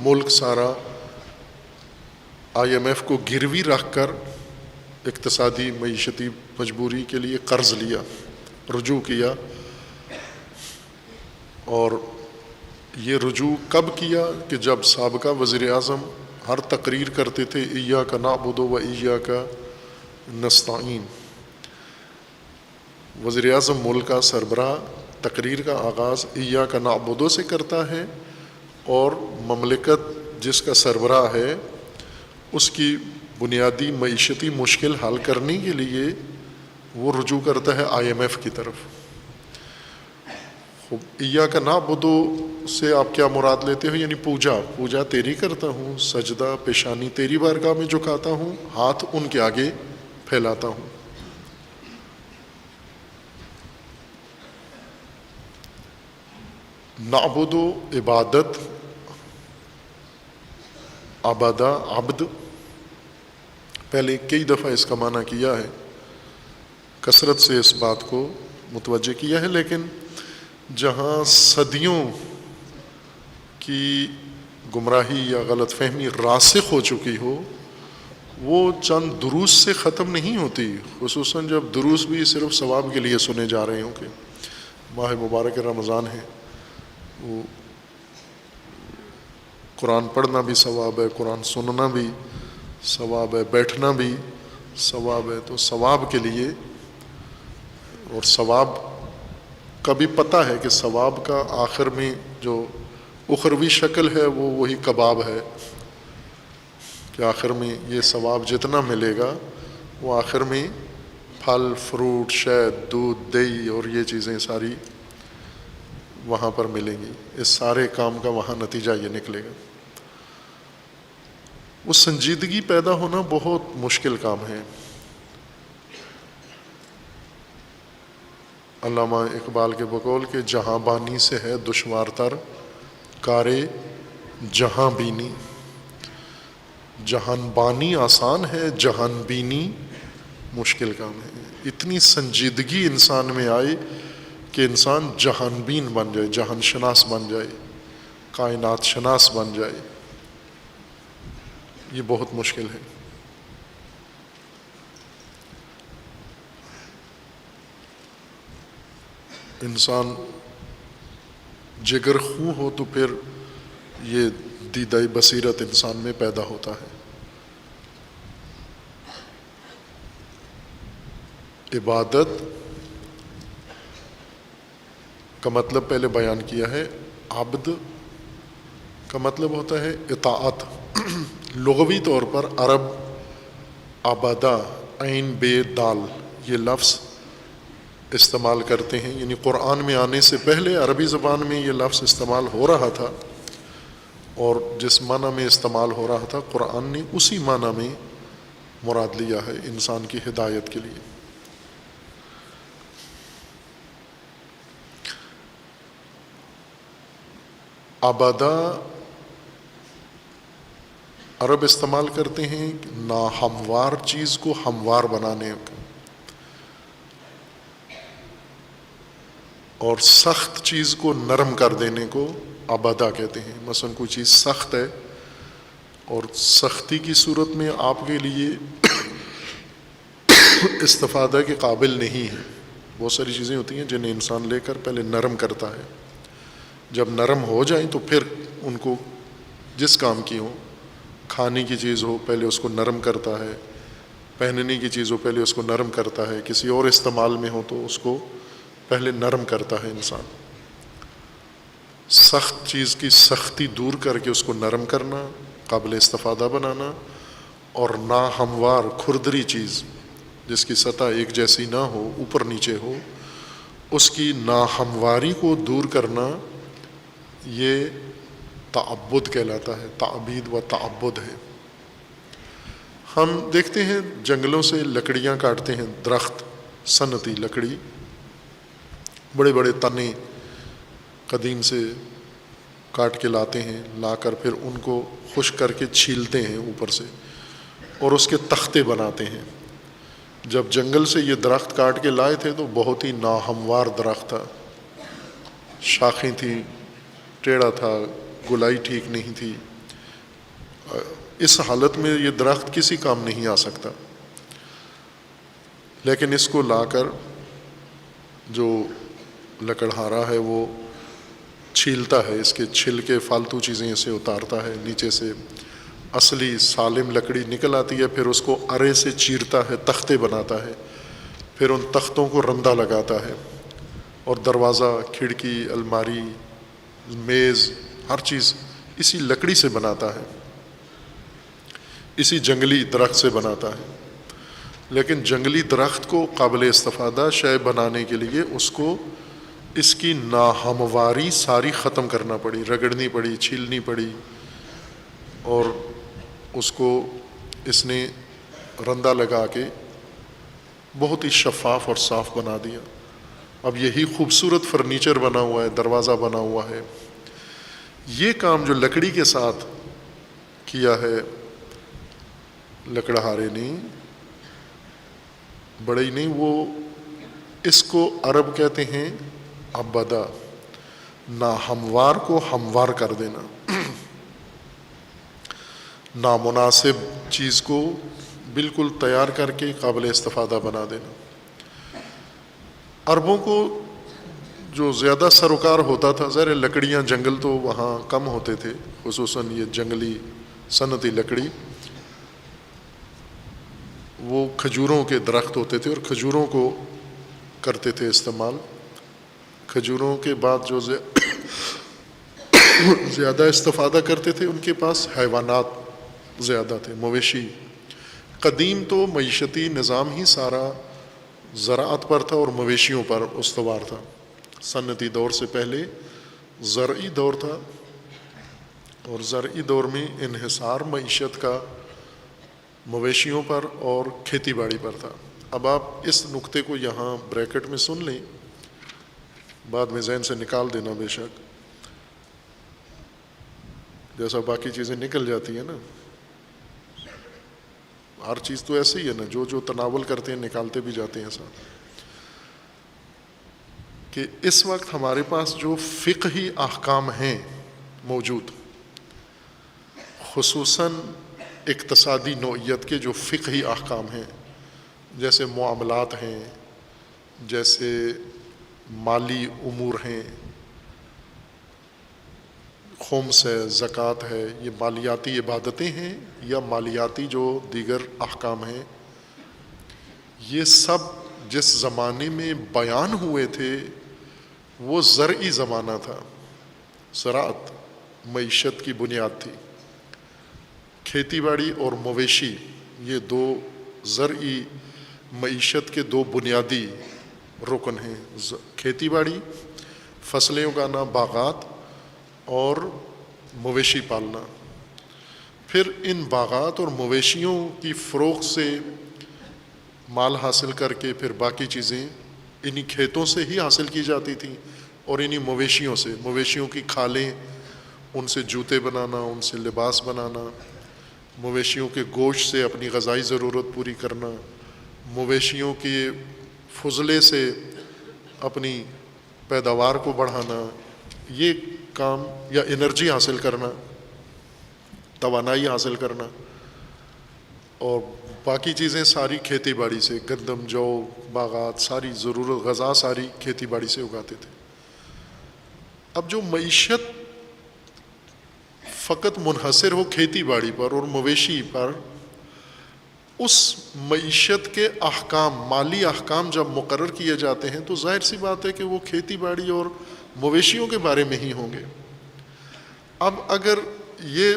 Speaker 1: ملک سارا IMF کو گروی رکھ کر اقتصادی معیشتی مجبوری کے لیے قرض لیا، رجوع کیا. اور یہ رجوع کب کیا؟ کہ جب سابقہ وزیر اعظم ہر تقریر کرتے تھے ایاک نعبد و ایاک نستعین. وزیر اعظم ملک کا سربراہ تقریر کا آغاز ایاک نعبد سے کرتا ہے، اور مملکت جس کا سربراہ ہے اس کی بنیادی معیشتی مشکل حل کرنے کے لیے وہ رجوع کرتا ہے IMF کی طرف. ایاک نعبد سے آپ کیا مراد لیتے ہو؟ یعنی پوجا تیری کرتا ہوں، سجدہ پیشانی تیری بارگاہ میں جھکاتا ہوں، ہاتھ ان کے آگے پھیلاتا ہوں. نعبد عبادت، عبادہ عبد، پہلے کئی دفعہ اس کا معنی کیا ہے، کثرت سے اس بات کو متوجہ کیا ہے. لیکن جہاں صدیوں کی گمراہی یا غلط فہمی راسخ ہو چکی ہو، وہ چند دروس سے ختم نہیں ہوتی، خصوصاً جب دروس بھی صرف ثواب کے لیے سنے جا رہے ہوں. کہ ماہ مبارک رمضان ہے، وہ قرآن پڑھنا بھی ثواب ہے، قرآن سننا بھی ثواب ہے، بیٹھنا بھی ثواب ہے. تو ثواب کے لیے، اور ثواب کا بھی پتہ ہے کہ ثواب کا آخر میں جو اخروی شکل ہے وہ وہی کباب ہے، کہ آخر میں یہ ثواب جتنا ملے گا وہ آخر میں پھل، فروٹ، شہد، دودھ، دہی اور یہ چیزیں ساری وہاں پر ملیں گی. اس سارے کام کا وہاں نتیجہ یہ نکلے گا. وہ سنجیدگی پیدا ہونا بہت مشکل کام ہے. علامہ اقبال کے بقول کہ جہاں بانی سے ہے دشوار تر کار جہاں بینی. جہان بانی آسان ہے، جہان بینی مشکل کام ہے. اتنی سنجیدگی انسان میں آئے کہ انسان جہان بین بن جائے، جہان شناس بن جائے، کائنات شناس بن جائے، یہ بہت مشکل ہے. انسان جگر خوں ہو تو پھر یہ دیدہ بصیرت انسان میں پیدا ہوتا ہے. عبادت کا مطلب پہلے بیان کیا ہے. عبد کا مطلب ہوتا ہے اطاعت. لغوی طور پر عرب عبادہ عین بے دال یہ لفظ استعمال کرتے ہیں، یعنی قرآن میں آنے سے پہلے عربی زبان میں یہ لفظ استعمال ہو رہا تھا، اور جس معنی میں استعمال ہو رہا تھا قرآن نے اسی معنی میں مراد لیا ہے انسان کی ہدایت کے لیے. عبادہ عرب استعمال کرتے ہیں ناہموار چیز کو ہموار بنانے کا، اور سخت چیز کو نرم کر دینے کو عبادہ کہتے ہیں. مثلا کوئی چیز سخت ہے اور سختی کی صورت میں آپ کے لیے استفادہ کے قابل نہیں ہیں۔ بہت ساری چیزیں ہوتی ہیں جنہیں انسان لے کر پہلے نرم کرتا ہے، جب نرم ہو جائیں تو پھر ان کو جس کام کی ہو، کھانے کی چیز ہو پہلے اس کو نرم کرتا ہے، پہننے کی چیز ہو پہلے اس کو نرم کرتا ہے، کسی اور استعمال میں ہو تو اس کو پہلے نرم کرتا ہے انسان۔ سخت چیز کی سختی دور کر کے اس کو نرم کرنا، قابل استفادہ بنانا، اور ناہموار کھردری چیز جس کی سطح ایک جیسی نہ ہو، اوپر نیچے ہو، اس کی ناہمواری کو دور کرنا، یہ تعبد کہلاتا ہے، تعبید و تعبد ہے۔ ہم دیکھتے ہیں جنگلوں سے لکڑیاں کاٹتے ہیں، درخت، صنعتی لکڑی، بڑے بڑے تنے قدیم سے کاٹ کے لاتے ہیں، لا کر پھر ان کو خشک کر کے چھیلتے ہیں اوپر سے اور اس کے تختے بناتے ہیں۔ جب جنگل سے یہ درخت کاٹ کے لائے تھے تو بہت ہی ناہموار درخت تھا، شاخیں تھیں، ٹیڑھا تھا، گلائی ٹھیک نہیں تھی، اس حالت میں یہ درخت کسی کام نہیں آ سکتا۔ لیکن اس کو لا کر جو لکڑہارا ہے وہ چھیلتا ہے، اس کے چھلکے فالتو چیزیں اسے اتارتا ہے، نیچے سے اصلی سالم لکڑی نکل آتی ہے، پھر اس کو ارے سے چیرتا ہے، تختے بناتا ہے، پھر ان تختوں کو رندہ لگاتا ہے، اور دروازہ، کھڑکی، الماری، میز، ہر چیز اسی لکڑی سے بناتا ہے، اسی جنگلی درخت سے بناتا ہے۔ لیکن جنگلی درخت کو قابل استفادہ شے بنانے کے لیے اس کو اس کی ناہمواری ساری ختم کرنا پڑی، رگڑنی پڑی، چھیلنی پڑی، اور اس کو اس نے رندہ لگا کے بہت ہی شفاف اور صاف بنا دیا۔ اب یہی خوبصورت فرنیچر بنا ہوا ہے، دروازہ بنا ہوا ہے۔ یہ کام جو لکڑی کے ساتھ کیا ہے لکڑہارے نے، بڑے ہی نہیں، وہ اس کو عرب کہتے ہیں عبدہ، ناہموار کو ہموار کر دینا، نامناسب چیز کو بالکل تیار کر کے قابل استفادہ بنا دینا۔ عربوں کو جو زیادہ سروکار ہوتا تھا، ظاہر لکڑیاں، جنگل تو وہاں کم ہوتے تھے، خصوصاً یہ جنگلی صنعتی لکڑی، وہ کھجوروں کے درخت ہوتے تھے اور کھجوروں کو کرتے تھے استعمال۔ کھجوروں کے بعد جو زیادہ استفادہ کرتے تھے ان کے پاس حیوانات زیادہ تھے، مویشی۔ قدیم تو معیشتی نظام ہی سارا زراعت پر تھا اور مویشیوں پر استوار تھا۔ صنعتی دور سے پہلے زرعی دور تھا، اور زرعی دور میں انحصار معیشت کا مویشیوں پر اور کھیتی باڑی پر تھا۔ اب آپ اس نقطے کو یہاں بریکٹ میں سن لیں، بعد میں ذہن سے نکال دینا بے شک، جیسا باقی چیزیں نکل جاتی ہیں نا، ہر چیز تو ایسے ہی ہے نا، جو تناول کرتے ہیں نکالتے بھی جاتے ہیں ساتھ، کہ اس وقت ہمارے پاس جو فقہی احکام ہیں موجود، خصوصاً اقتصادی نوعیت کے جو فقہی احکام ہیں، جیسے معاملات ہیں، جیسے مالی امور ہیں، خمس ہے، زکوٰۃ ہے، یہ مالیاتی عبادتیں ہیں یا مالیاتی جو دیگر احکام ہیں، یہ سب جس زمانے میں بیان ہوئے تھے وہ زرعی زمانہ تھا۔ زراعت معیشت کی بنیاد تھی، کھیتی باڑی اور مویشی یہ دو زرعی معیشت کے دو بنیادی رکن ہیں، کھیتی باڑی، فصلیں اگانا، باغات، اور مویشی پالنا۔ پھر ان باغات اور مویشیوں کی فروخت سے مال حاصل کر کے پھر باقی چیزیں انہی کھیتوں سے ہی حاصل کی جاتی تھیں، اور انہی مویشیوں سے، مویشیوں کی کھالیں، ان سے جوتے بنانا، ان سے لباس بنانا، مویشیوں کے گوشت سے اپنی غذائی ضرورت پوری کرنا، مویشیوں کے فضلے سے اپنی پیداوار کو بڑھانا، یہ کام، یا انرجی حاصل کرنا، توانائی حاصل کرنا، اور باقی چیزیں ساری کھیتی باڑی سے، گندم، جو، باغات، ساری ضرورت غذا ساری کھیتی باڑی سے اگاتے تھے۔ اب جو معیشت فقط منحصر ہو کھیتی باڑی پر اور مویشی پر، اس معیشت کے احکام، مالی احکام جب مقرر کیے جاتے ہیں تو ظاہر سی بات ہے کہ وہ کھیتی باڑی اور مویشیوں کے بارے میں ہی ہوں گے۔ اب اگر یہ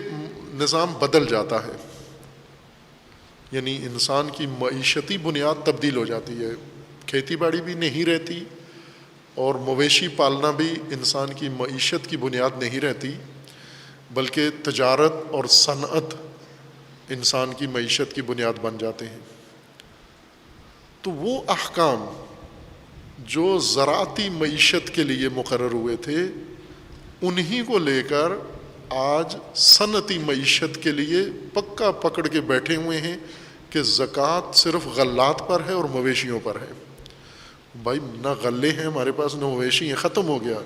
Speaker 1: نظام بدل جاتا ہے، یعنی انسان کی معیشتی بنیاد تبدیل ہو جاتی ہے، کھیتی باڑی بھی نہیں رہتی اور مویشی پالنا بھی انسان کی معیشت کی بنیاد نہیں رہتی، بلکہ تجارت اور صنعت انسان کی معیشت کی بنیاد بن جاتے ہیں، تو وہ احکام جو زراعتی معیشت کے لیے مقرر ہوئے تھے، انہی کو لے کر آج صنعتی معیشت کے لیے پکا پکڑ کے بیٹھے ہوئے ہیں کہ زکوٰۃ صرف غلات پر ہے اور مویشیوں پر ہے۔ بھائی نہ غلے ہیں ہمارے پاس نہ مویشی ہیں، ختم ہو گیا،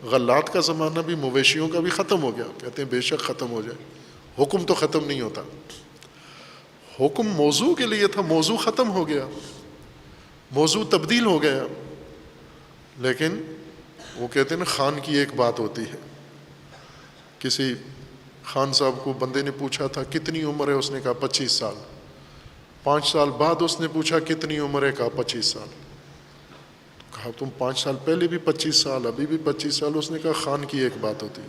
Speaker 1: غلات کا زمانہ بھی مویشیوں کا بھی ختم ہو گیا۔ کہتے ہیں بے شک ختم ہو جائے، حکم تو ختم نہیں ہوتا۔ حکم موضوع کے لیے تھا، موضوع ختم ہو گیا، موضوع تبدیل ہو گیا، لیکن وہ کہتے ہیں نا خان کی ایک بات ہوتی ہے۔ کسی خان صاحب کو بندے نے پوچھا تھا کتنی عمر ہے، اس نے کہا 25 سال۔ 5 سال بعد اس نے پوچھا کتنی عمر ہے، کہا 25 سال۔ کہا تم 5 سال پہلے بھی 25 سال، ابھی بھی 25 سال۔ اس نے کہا خان کی ایک بات ہوتی ہے،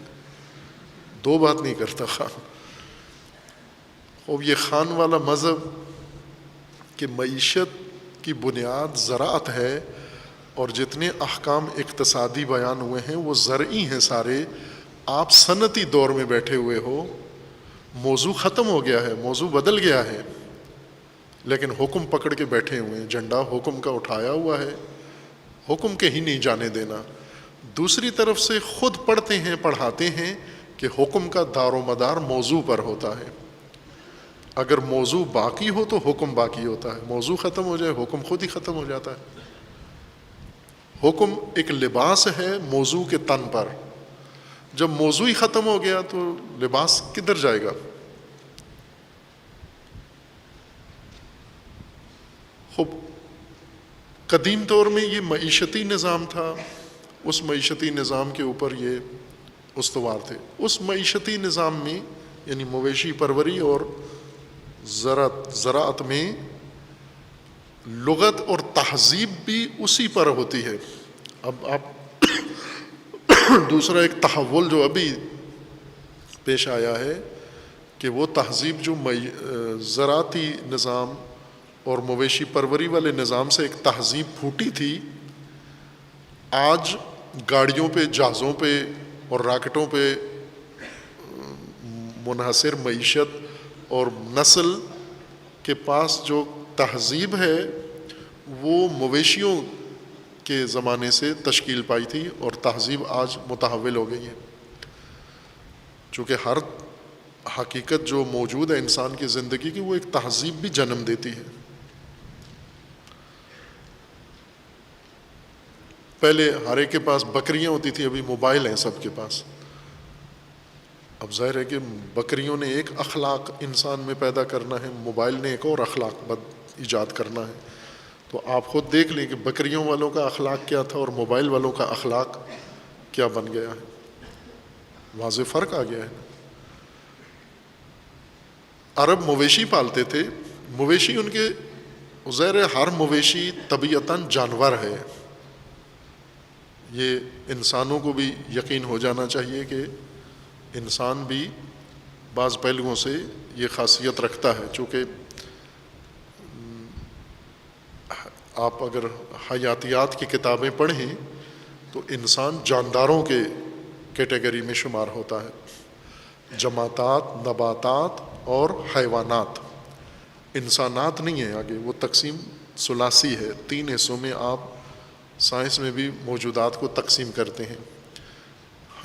Speaker 1: 2 بات نہیں کرتا خان۔ اب یہ خان والا مذہب کہ معیشت کی بنیاد زراعت ہے اور جتنے احکام اقتصادی بیان ہوئے ہیں وہ زرعی ہیں سارے، آپ صنعتی دور میں بیٹھے ہوئے ہو، موضوع ختم ہو گیا ہے، موضوع بدل گیا ہے، لیکن حکم پکڑ کے بیٹھے ہوئے ہیں، جھنڈا حکم کا اٹھایا ہوا ہے، حکم کے ہی نہیں جانے دینا۔ دوسری طرف سے خود پڑھتے ہیں، پڑھاتے ہیں کہ حکم کا دار و مدار موضوع پر ہوتا ہے، اگر موضوع باقی ہو تو حکم باقی ہوتا ہے، موضوع ختم ہو جائے حکم خود ہی ختم ہو جاتا ہے۔ حکم ایک لباس ہے موضوع کے تن پر، جب موضوع ہی ختم ہو گیا تو لباس کدھر جائے گا؟ خوب قدیم طور میں یہ معیشتی نظام تھا، اس معیشتی نظام کے اوپر یہ استوار تھے۔ اس معیشتی نظام میں یعنی مویشی پروری اور زراعت میں لغت اور تہذیب بھی اسی پر ہوتی ہے۔ اب آپ دوسرا ایک تحول جو ابھی پیش آیا ہے کہ وہ تہذیب جو زراعتی نظام اور مویشی پروری والے نظام سے ایک تہذیب پھوٹی تھی، آج گاڑیوں پہ، جہازوں پہ اور راکٹوں پہ منحصر معیشت اور نسل کے پاس جو تہذیب ہے وہ مویشیوں کے زمانے سے تشکیل پائی تھی، اور تہذیب آج متحول ہو گئی ہے، چونکہ ہر حقیقت جو موجود ہے انسان کی زندگی کی وہ ایک تہذیب بھی جنم دیتی ہے۔ پہلے ہر ایک کے پاس بکریاں ہوتی تھیں، ابھی موبائل ہیں سب کے پاس۔ اب ظاہر ہے کہ بکریوں نے ایک اخلاق انسان میں پیدا کرنا ہے، موبائل نے ایک اور اخلاق بد ایجاد کرنا ہے، تو آپ خود دیکھ لیں کہ بکریوں والوں کا اخلاق کیا تھا اور موبائل والوں کا اخلاق کیا بن گیا ہے، واضح فرق آ گیا ہے۔ عرب مویشی پالتے تھے، مویشی ان کے ظاہر ہے ہر مویشی طبیعتاً جانور ہے، یہ انسانوں کو بھی یقین ہو جانا چاہیے کہ انسان بھی بعض پہلوؤں سے یہ خاصیت رکھتا ہے، چونکہ آپ اگر حیاتیات کی کتابیں پڑھیں تو انسان جانداروں کے کیٹیگری میں شمار ہوتا ہے، جماعتات، نباتات اور حیوانات، انسانات نہیں ہیں آگے، وہ تقسیم ثلاثی ہے، 3 حصوں میں آپ سائنس میں بھی موجودات کو تقسیم کرتے ہیں،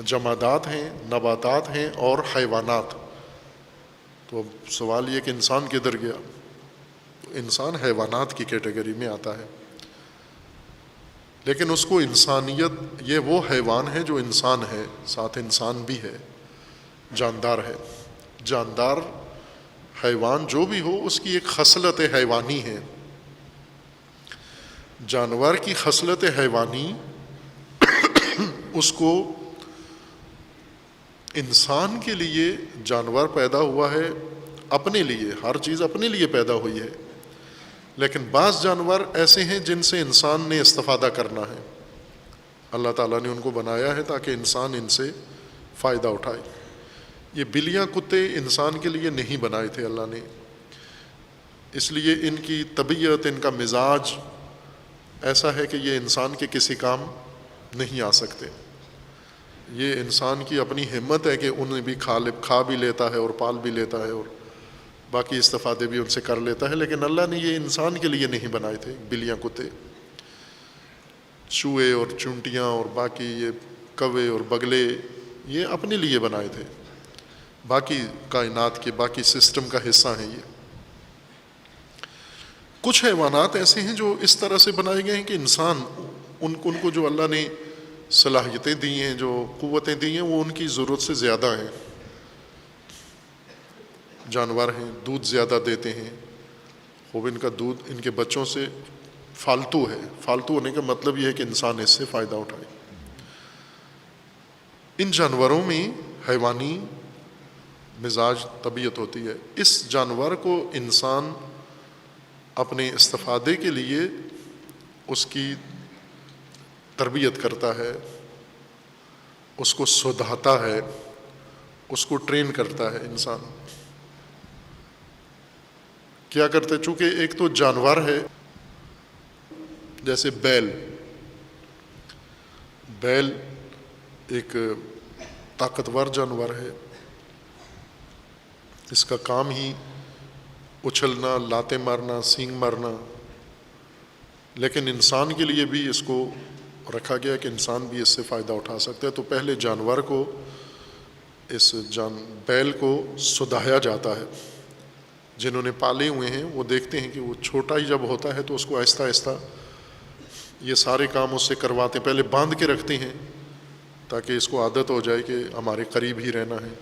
Speaker 1: جمادات ہیں، نباتات ہیں اور حیوانات۔ تو اب سوال یہ کہ انسان کدھر گیا؟ انسان حیوانات کی کیٹیگری میں آتا ہے، لیکن اس کو انسانیت، یہ وہ حیوان ہے جو انسان ہے، ساتھ انسان بھی ہے، جاندار ہے۔ جاندار حیوان جو بھی ہو اس کی ایک خصلت حیوانی ہے. جانور کی خصلت حیوانی اس کو انسان کے لیے جانور پیدا ہوا ہے اپنے لیے، ہر چیز اپنے لیے پیدا ہوئی ہے، لیکن بعض جانور ایسے ہیں جن سے انسان نے استفادہ کرنا ہے. اللہ تعالیٰ نے ان کو بنایا ہے تاکہ انسان ان سے فائدہ اٹھائے. یہ بلیاں کتے انسان کے لیے نہیں بنائے تھے اللہ نے، اس لیے ان کی طبیعت، ان کا مزاج ایسا ہے کہ یہ انسان کے کسی کام نہیں آ سکتے. یہ انسان کی اپنی ہمت ہے کہ انہیں بھی کھا بھی لیتا ہے اور پال بھی لیتا ہے اور باقی استفادے بھی ان سے کر لیتا ہے، لیکن اللہ نے یہ انسان کے لیے نہیں بنائے تھے. بلیاں کتے، چوہے اور چونٹیاں اور باقی یہ کوے اور بگلے یہ اپنے لیے بنائے تھے، باقی کائنات کے باقی سسٹم کا حصہ ہیں. یہ کچھ حیوانات ایسے ہیں جو اس طرح سے بنائے گئے ہیں کہ انسان ان کو جو اللہ نے صلاحیتیں دی ہیں، جو قوتیں دی ہیں، وہ ان کی ضرورت سے زیادہ ہیں. جانور ہیں، دودھ زیادہ دیتے ہیں، خوب ان کا دودھ ان کے بچوں سے فالتو ہے. فالتو ہونے کا مطلب یہ ہے کہ انسان اس سے فائدہ اٹھائے. ان جانوروں میں حیوانی مزاج طبیعت ہوتی ہے. اس جانور کو انسان اپنے استفادے کے لیے اس کی تربیت کرتا ہے، اس کو سدھاتا ہے، اس کو ٹرین کرتا ہے. انسان کیا کرتے؟ چونکہ ایک تو جانور ہے، جیسے بیل ایک طاقتور جانور ہے، اس کا کام ہی اچھلنا، لاتے مارنا، سینگ مارنا. لیکن انسان کے لیے بھی اس کو رکھا گیا کہ انسان بھی اس سے فائدہ اٹھا سکتا ہے. تو پہلے جانور کو، اس بیل کو سدھایا جاتا ہے. جنہوں نے پالے ہوئے ہیں وہ دیکھتے ہیں کہ وہ چھوٹا ہی جب ہوتا ہے تو اس کو آہستہ آہستہ یہ سارے کام اس سے کرواتے ہیں. پہلے باندھ کے رکھتے ہیں تاکہ اس کو عادت ہو جائے کہ ہمارے قریب ہی رہنا ہے.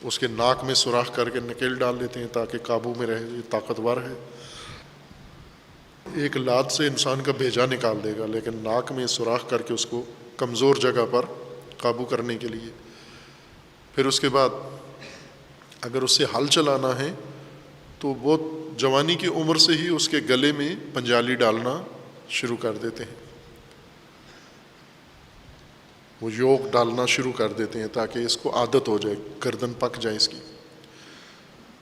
Speaker 1: اس کے ناک میں سوراخ کر کے نکیل ڈال دیتے ہیں تاکہ قابو میں رہے. یہ طاقتور ہے. ایک لات سے انسان کا بھیجا نکال دے گا، لیکن ناک میں سوراخ کر کے اس کو کمزور جگہ پر قابو کرنے کے لیے. پھر اس کے بعد اگر اس سے ہل چلانا ہے تو بہت جوانی کی عمر سے ہی اس کے گلے میں پنجالی ڈالنا شروع کر دیتے ہیں. وہ یوک ڈالنا شروع کر دیتے ہیں تاکہ اس کو عادت ہو جائے، گردن پک جائے اس کی.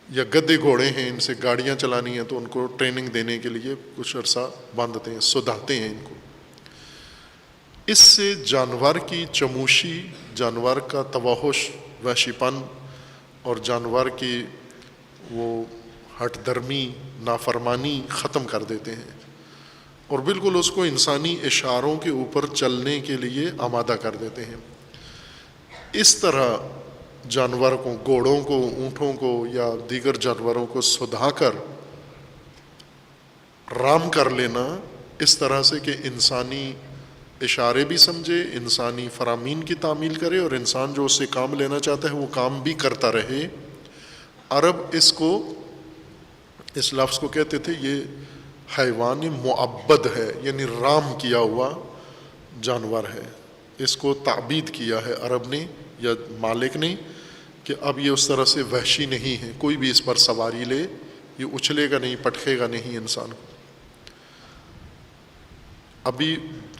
Speaker 1: یا گدے گھوڑے ہیں، ان سے گاڑیاں چلانی ہیں تو ان کو ٹریننگ دینے کے لیے کچھ عرصہ باندھتے ہیں، سدھاتے ہیں ان کو. اس سے جانور کی چموشی، جانور کا توحش، وحشی پن اور جانور کی وہ ہٹ درمی، نافرمانی ختم کر دیتے ہیں اور بالکل اس کو انسانی اشاروں کے اوپر چلنے کے لیے آمادہ کر دیتے ہیں. اس طرح جانور کو، گھوڑوں کو، اونٹوں کو یا دیگر جانوروں کو سدھا کر رام کر لینا اس طرح سے کہ انسانی اشارے بھی سمجھے، انسانی فرامین کی تعمیل کرے اور انسان جو اس سے کام لینا چاہتا ہے وہ کام بھی کرتا رہے. عرب اس لفظ کو کہتے تھے یہ حیوان معبد ہے، یعنی رام کیا ہوا جانور ہے. اس کو تعبید کیا ہے عرب نے یا مالک نے کہ اب یہ اس طرح سے وحشی نہیں ہے، کوئی بھی اس پر سواری لے یہ اچھلے گا نہیں، پٹکے گا نہیں انسان کو. ابھی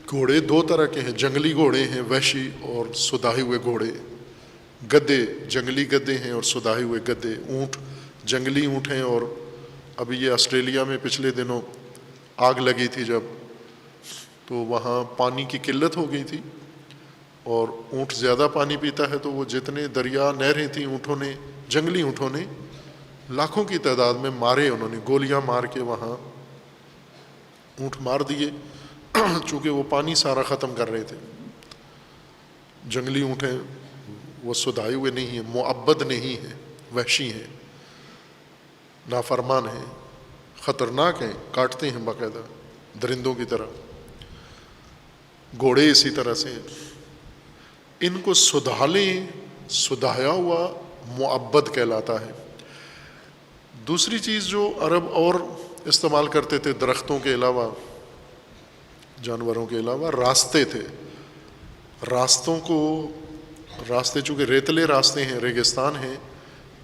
Speaker 1: گھوڑے دو طرح کے ہیں، جنگلی گھوڑے ہیں وحشی اور سدھائے ہوئے گھوڑے. گدے جنگلی گدے ہیں اور سدھائے ہوئے گدے. اونٹ جنگلی اونٹ ہیں. اور ابھی یہ آسٹریلیا میں پچھلے دنوں آگ لگی تھی جب، تو وہاں پانی کی قلت ہو گئی تھی اور اونٹ زیادہ پانی پیتا ہے تو وہ جتنے دریا نہریں تھیں اونٹوں نے، جنگلی اونٹوں نے لاکھوں کی تعداد میں مارے. انہوں نے گولیاں مار کے وہاں اونٹ مار دیے چونکہ وہ پانی سارا ختم کر رہے تھے. جنگلی اونٹ ہیں، وہ سدھائے ہوئے نہیں ہیں، معبد نہیں ہیں، وحشی ہیں، نافرمان ہیں، خطرناک ہیں، کاٹتے ہیں باقاعدہ درندوں کی طرح. گھوڑے اسی طرح سے ہیں. ان کو سدھا لیں، سدھایا ہوا معبد کہلاتا ہے. دوسری چیز جو عرب اور استعمال کرتے تھے درختوں کے علاوہ، جانوروں کے علاوہ، راستے تھے. راستے چونکہ ریتلے راستے ہیں، ریگستان ہیں،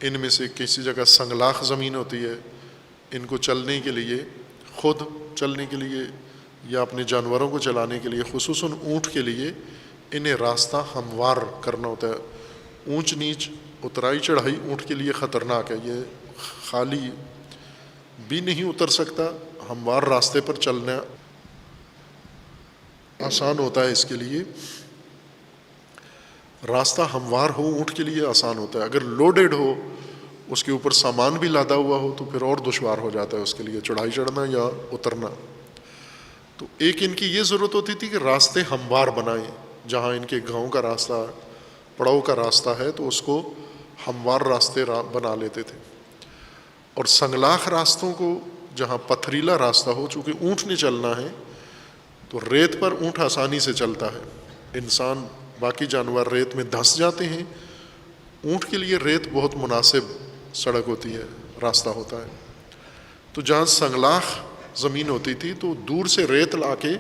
Speaker 1: ان میں سے کسی جگہ سنگلاخ زمین ہوتی ہے. ان کو چلنے کے لیے، خود چلنے کے لیے یا اپنے جانوروں کو چلانے کے لیے، خصوصاً اونٹ کے لیے انہیں راستہ ہموار کرنا ہوتا ہے. اونچ نیچ، اترائی چڑھائی اونٹ کے لیے خطرناک ہے. یہ خالی بھی نہیں اتر سکتا. ہموار راستے پر چلنا آسان ہوتا ہے. اس کے لیے راستہ ہموار ہو اونٹ کے لیے آسان ہوتا ہے. اگر لوڈڈ ہو، اس کے اوپر سامان بھی لادا ہوا ہو، تو پھر اور دشوار ہو جاتا ہے اس کے لیے چڑھائی چڑھنا یا اترنا. تو ایک ان کی یہ ضرورت ہوتی تھی کہ راستے ہموار بنائیں. جہاں ان کے گاؤں کا راستہ، پڑاؤ کا راستہ ہے، تو اس کو ہموار راستے بنا لیتے تھے. اور سنگلاخ راستوں کو، جہاں پتھریلا راستہ ہو، چونکہ اونٹ نے چلنا ہے تو ریت پر اونٹ آسانی سے چلتا ہے. انسان، باقی جانور ریت میں دھنس جاتے ہیں. اونٹ کے لیے ریت بہت مناسب سڑک ہوتی ہے، راستہ ہوتا ہے. تو جہاں سنگلاخ زمین ہوتی تھی تو دور سے ریت لا کے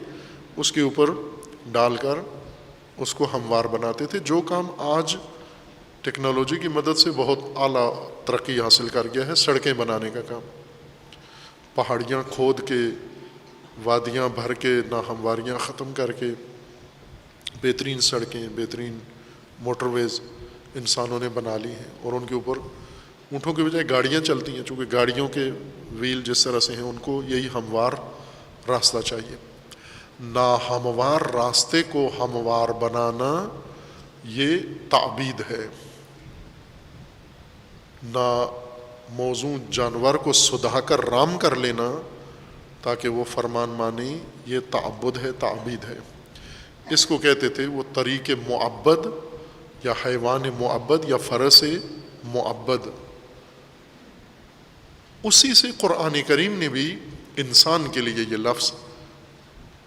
Speaker 1: اس کے اوپر ڈال کر اس کو ہموار بناتے تھے. جو کام آج ٹیکنالوجی کی مدد سے بہت اعلیٰ ترقی حاصل کر گیا ہے، سڑکیں بنانے کا کام. پہاڑیاں کھود کے، وادیاں بھر کے، ناہمواریاں ختم کر کے بہترین سڑکیں، بہترین موٹر ویز انسانوں نے بنا لی ہیں. اور ان کے اوپر اونٹوں کے بجائے گاڑیاں چلتی ہیں، چونکہ گاڑیوں کے ویل جس طرح سے ہیں ان کو یہی ہموار راستہ چاہیے. ناہموار راستے کو ہموار بنانا یہ تعبید ہے. موزوں جانور کو سدھا کر رام کر لینا تاکہ وہ فرمان مانے، یہ تعبد ہے، تعبید ہے. اس کو کہتے تھے وہ طریق معبد یا حیوان معبد یا فرس معبد. اسی سے قرآن کریم نے بھی انسان کے لیے یہ لفظ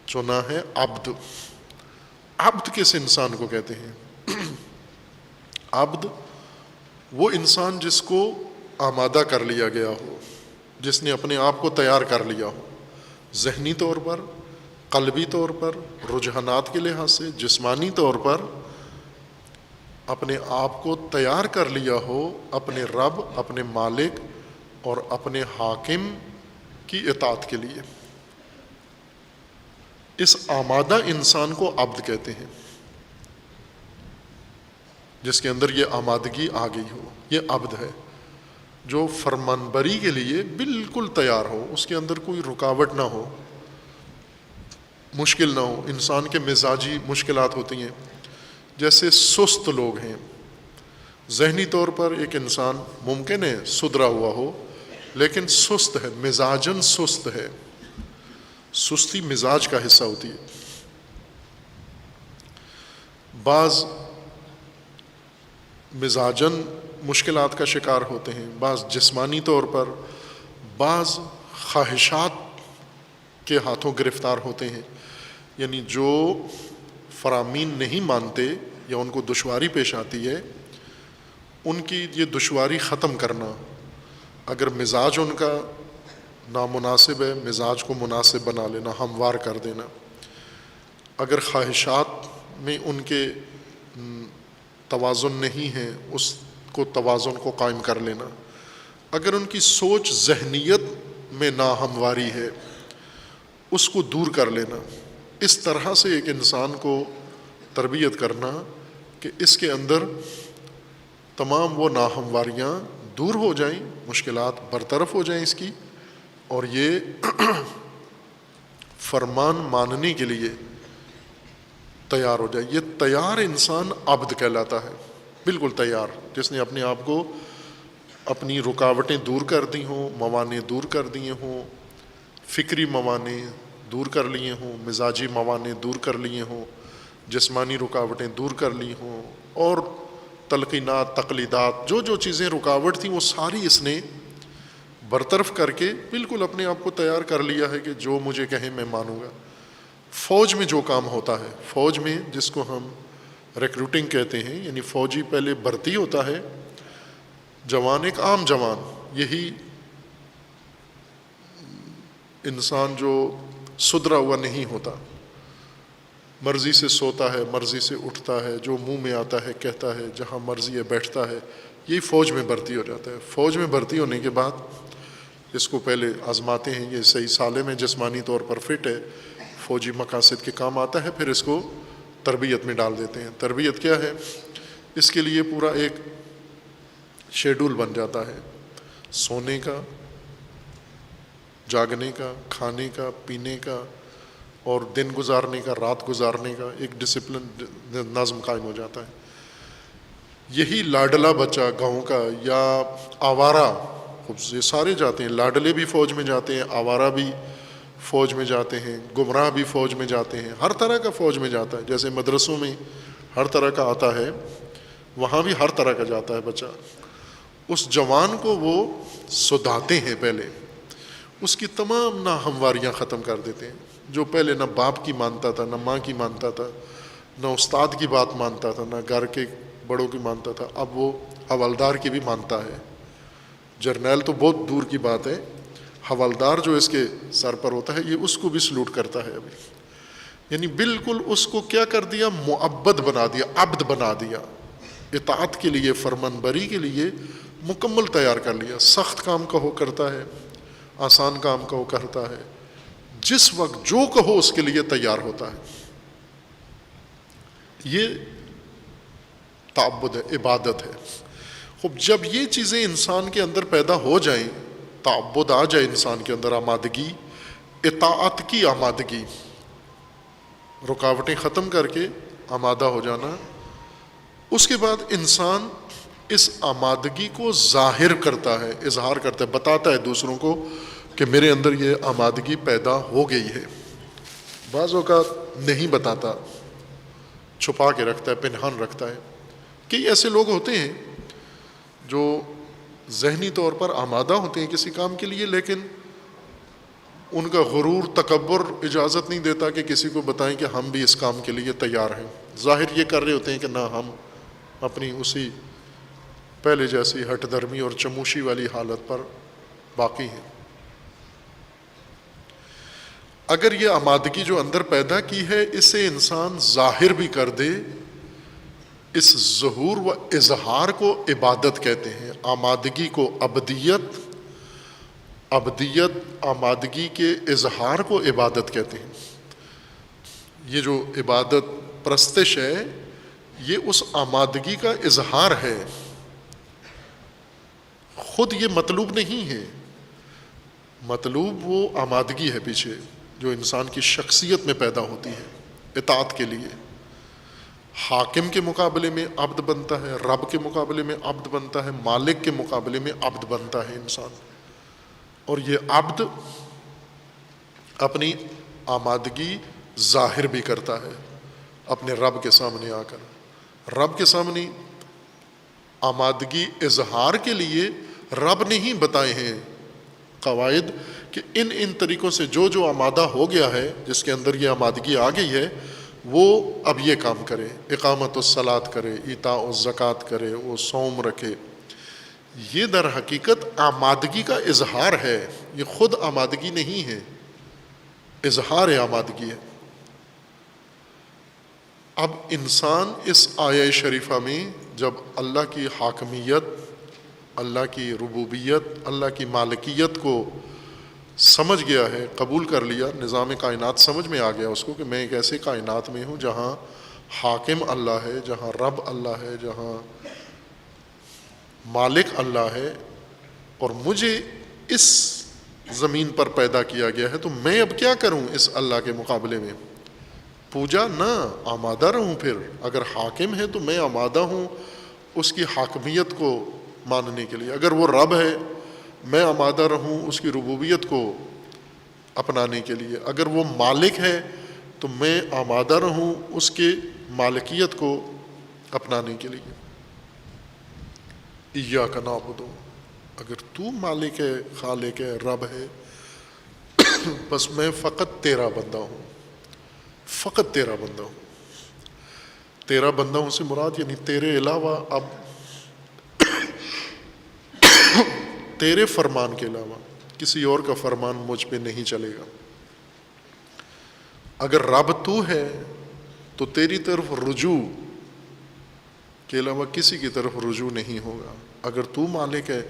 Speaker 1: چنا ہے، عبد. عبد کس انسان کو کہتے ہیں؟ عبد وہ انسان جس کو آمادہ کر لیا گیا ہو، جس نے اپنے آپ کو تیار کر لیا ہو، ذہنی طور پر، قلبی طور پر، رجحانات کے لحاظ سے، جسمانی طور پر اپنے آپ کو تیار کر لیا ہو اپنے رب، اپنے مالک اور اپنے حاکم کی اطاعت کے لیے. اس آمادہ انسان کو عبد کہتے ہیں، جس کے اندر یہ آمادگی آ گئی ہو، یہ عبد ہے. جو فرمانبری کے لیے بالکل تیار ہو، اس کے اندر کوئی رکاوٹ نہ ہو، مشکل نہ ہو. انسان کے مزاجی مشکلات ہوتی ہیں، جیسے سست لوگ ہیں. ذہنی طور پر ایک انسان ممکن ہے سدھرا ہوا ہو لیکن سست ہے، مزاجن سست ہے. سستی مزاج کا حصہ ہوتی ہے. بعض مزاجن مشکلات کا شکار ہوتے ہیں، بعض جسمانی طور پر، بعض خواہشات کے ہاتھوں گرفتار ہوتے ہیں. یعنی جو فرامین نہیں مانتے یا ان کو دشواری پیش آتی ہے، ان کی یہ دشواری ختم کرنا. اگر مزاج ان کا نامناسب ہے، مزاج کو مناسب بنا لینا، ہموار کر دینا. اگر خواہشات میں ان کے توازن نہیں ہے، اس کو توازن کو قائم کر لینا. اگر ان کی سوچ ذہنیت میں ناہمواری ہے، اس کو دور کر لینا. اس طرح سے ایک انسان کو تربیت کرنا کہ اس کے اندر تمام وہ ناہمواریاں دور ہو جائیں، مشکلات برطرف ہو جائیں اس کی، اور یہ فرمان ماننے کے لیے تیار ہو جائے. یہ تیار انسان عبد کہلاتا ہے، بالکل تیار، جس نے اپنے آپ کو، اپنی رکاوٹیں دور کر دی ہوں، موانع دور کر دیے ہوں، فکری موانع دور کر لیے ہوں، مزاجی موانع دور کر لیے ہوں، جسمانی رکاوٹیں دور کر لی ہوں، اور تلقینات، تقلیدات، جو جو چیزیں رکاوٹ تھیں وہ ساری اس نے برطرف کر کے بالکل اپنے آپ کو تیار کر لیا ہے کہ جو مجھے کہیں میں مانوں گا. فوج میں جو کام ہوتا ہے، فوج میں جس کو ہم ریکروٹنگ کہتے ہیں، یعنی فوجی پہلے بھرتی ہوتا ہے، جوان ایک عام جوان، یہی انسان جو سدھرا ہوا نہیں ہوتا، مرضی سے سوتا ہے، مرضی سے اٹھتا ہے، جو منہ میں آتا ہے کہتا ہے، جہاں مرضی ہے بیٹھتا ہے، یہی فوج میں بھرتی ہو جاتا ہے۔ فوج میں بھرتی ہونے کے بعد اس کو پہلے آزماتے ہیں، یہ صحیح سالم ہے، جسمانی طور پر فٹ ہے، فوجی مقاصد کے کام آتا ہے، پھر اس کو تربیت میں ڈال دیتے ہیں۔ تربیت کیا ہے؟ اس کے لیے پورا ایک شیڈول بن جاتا ہے، سونے کا، جاگنے کا، کھانے کا، پینے کا، اور دن گزارنے کا، رات گزارنے کا، ایک ڈسپلن، نظم قائم ہو جاتا ہے۔ یہی لاڈلا بچہ گاؤں کا یا آوارہ، یہ سارے جاتے ہیں، لاڈلے بھی فوج میں جاتے ہیں، آوارہ بھی فوج میں جاتے ہیں، گمراہ بھی فوج میں جاتے ہیں، ہر طرح کا فوج میں جاتا ہے۔ جیسے مدرسوں میں ہر طرح کا آتا ہے، وہاں بھی ہر طرح کا جاتا ہے بچہ۔ اس جوان کو وہ سدھاتے ہیں، پہلے اس کی تمام ناہمواریاں ختم کر دیتے ہیں۔ جو پہلے نہ باپ کی مانتا تھا، نہ ماں کی مانتا تھا، نہ استاد کی بات مانتا تھا، نہ گھر کے بڑوں کی مانتا تھا، اب وہ حوالدار کی بھی مانتا ہے۔ جرنیل تو بہت دور کی بات ہے، حوالدار جو اس کے سر پر ہوتا ہے، یہ اس کو بھی سلوٹ کرتا ہے ابھی۔ یعنی بالکل اس کو کیا کر دیا؟ معبد بنا دیا، عبد بنا دیا، اطاعت کے لیے، فرمان بری کے لیے مکمل تیار کر لیا۔ سخت کام کہو کرتا ہے، آسان کام کہو کرتا ہے، جس وقت جو کہو اس کے لیے تیار ہوتا ہے۔ یہ تعبد ہے، عبادت ہے۔ خوب جب یہ چیزیں انسان کے اندر پیدا ہو جائیں، تعبد آ جائے انسان کے اندر، آمادگی، اطاعت کی آمادگی، رکاوٹیں ختم کر کے آمادہ ہو جانا، اس کے بعد انسان اس آمادگی کو ظاہر کرتا ہے، اظہار کرتا ہے، بتاتا ہے دوسروں کو کہ میرے اندر یہ آمادگی پیدا ہو گئی ہے۔ بعض اوقات نہیں بتاتا، چھپا کے رکھتا ہے، پنہان رکھتا ہے۔ کئی ایسے لوگ ہوتے ہیں جو ذہنی طور پر آمادہ ہوتے ہیں کسی کام کے لیے، لیکن ان کا غرور، تکبر اجازت نہیں دیتا کہ کسی کو بتائیں کہ ہم بھی اس کام کے لیے تیار ہیں۔ ظاہر یہ کر رہے ہوتے ہیں کہ نہ، ہم اپنی اسی پہلے جیسی ہٹ درمی اور چموشی والی حالت پر باقی ہیں۔ اگر یہ آمادگی جو اندر پیدا کی ہے، اسے انسان ظاہر بھی کر دے، اس ظہور و اظہار کو عبادت کہتے ہیں۔ آمادگی کو عبدیت، عبدیت آمادگی کے اظہار کو عبادت کہتے ہیں۔ یہ جو عبادت پرستش ہے، یہ اس آمادگی کا اظہار ہے، خود یہ مطلوب نہیں ہے۔ مطلوب وہ آمادگی ہے پیچھے جو انسان کی شخصیت میں پیدا ہوتی ہے اطاعت کے لیے۔ حاکم کے مقابلے میں عبد بنتا ہے، رب کے مقابلے میں عبد بنتا ہے، مالک کے مقابلے میں عبد بنتا ہے انسان۔ اور یہ عبد اپنی آمادگی ظاہر بھی کرتا ہے اپنے رب کے سامنے آ کر۔ رب کے سامنے آمادگی اظہار کے لیے رب نے ہی بتائے ہیں قواعد کہ ان طریقوں سے جو جو آمادہ ہو گیا ہے، جس کے اندر یہ آمادگی آ گئی ہے، وہ اب یہ کام کرے، اقامت الصلاۃ کرے، ایتاء الزکوٰۃ کرے، وہ صوم رکھے۔ یہ در حقیقت آمادگی کا اظہار ہے، یہ خود آمادگی نہیں ہے، اظہار آمادگی ہے۔ اب انسان اس آیہ شریفہ میں جب اللہ کی حاکمیت، اللہ کی ربوبیت، اللہ کی مالکیت کو سمجھ گیا ہے، قبول کر لیا، نظام کائنات سمجھ میں آ گیا اس کو کہ میں ایک ایسے کائنات میں ہوں جہاں حاکم اللہ ہے، جہاں رب اللہ ہے، جہاں مالک اللہ ہے، اور مجھے اس زمین پر پیدا کیا گیا ہے، تو میں اب کیا کروں اس اللہ کے مقابلے میں؟ پوجا نہ، آمادہ رہوں۔ پھر اگر حاکم ہے تو میں آمادہ ہوں اس کی حاکمیت کو ماننے کے لیے۔ اگر وہ رب ہے، میں آمادہ رہوں اس کی ربوبیت کو اپنانے کے لیے۔ اگر وہ مالک ہے تو میں آمادہ رہوں اس کے مالکیت کو اپنانے کے لیے۔ ایاک نعبد، اگر تو مالک ہے، خالق ہے، رب ہے، بس میں فقط تیرا بندہ ہوں، فقط تیرا بندہ ہوں۔ تیرا بندہ ہوں سے مراد یعنی تیرے علاوہ، اب تیرے فرمان کے علاوہ کسی اور کا فرمان مجھ پہ نہیں چلے گا. اگر رب تو ہے تو تیری طرف رجوع کے علاوہ کسی کی طرف رجوع نہیں ہوگا. اگر تو مالک ہے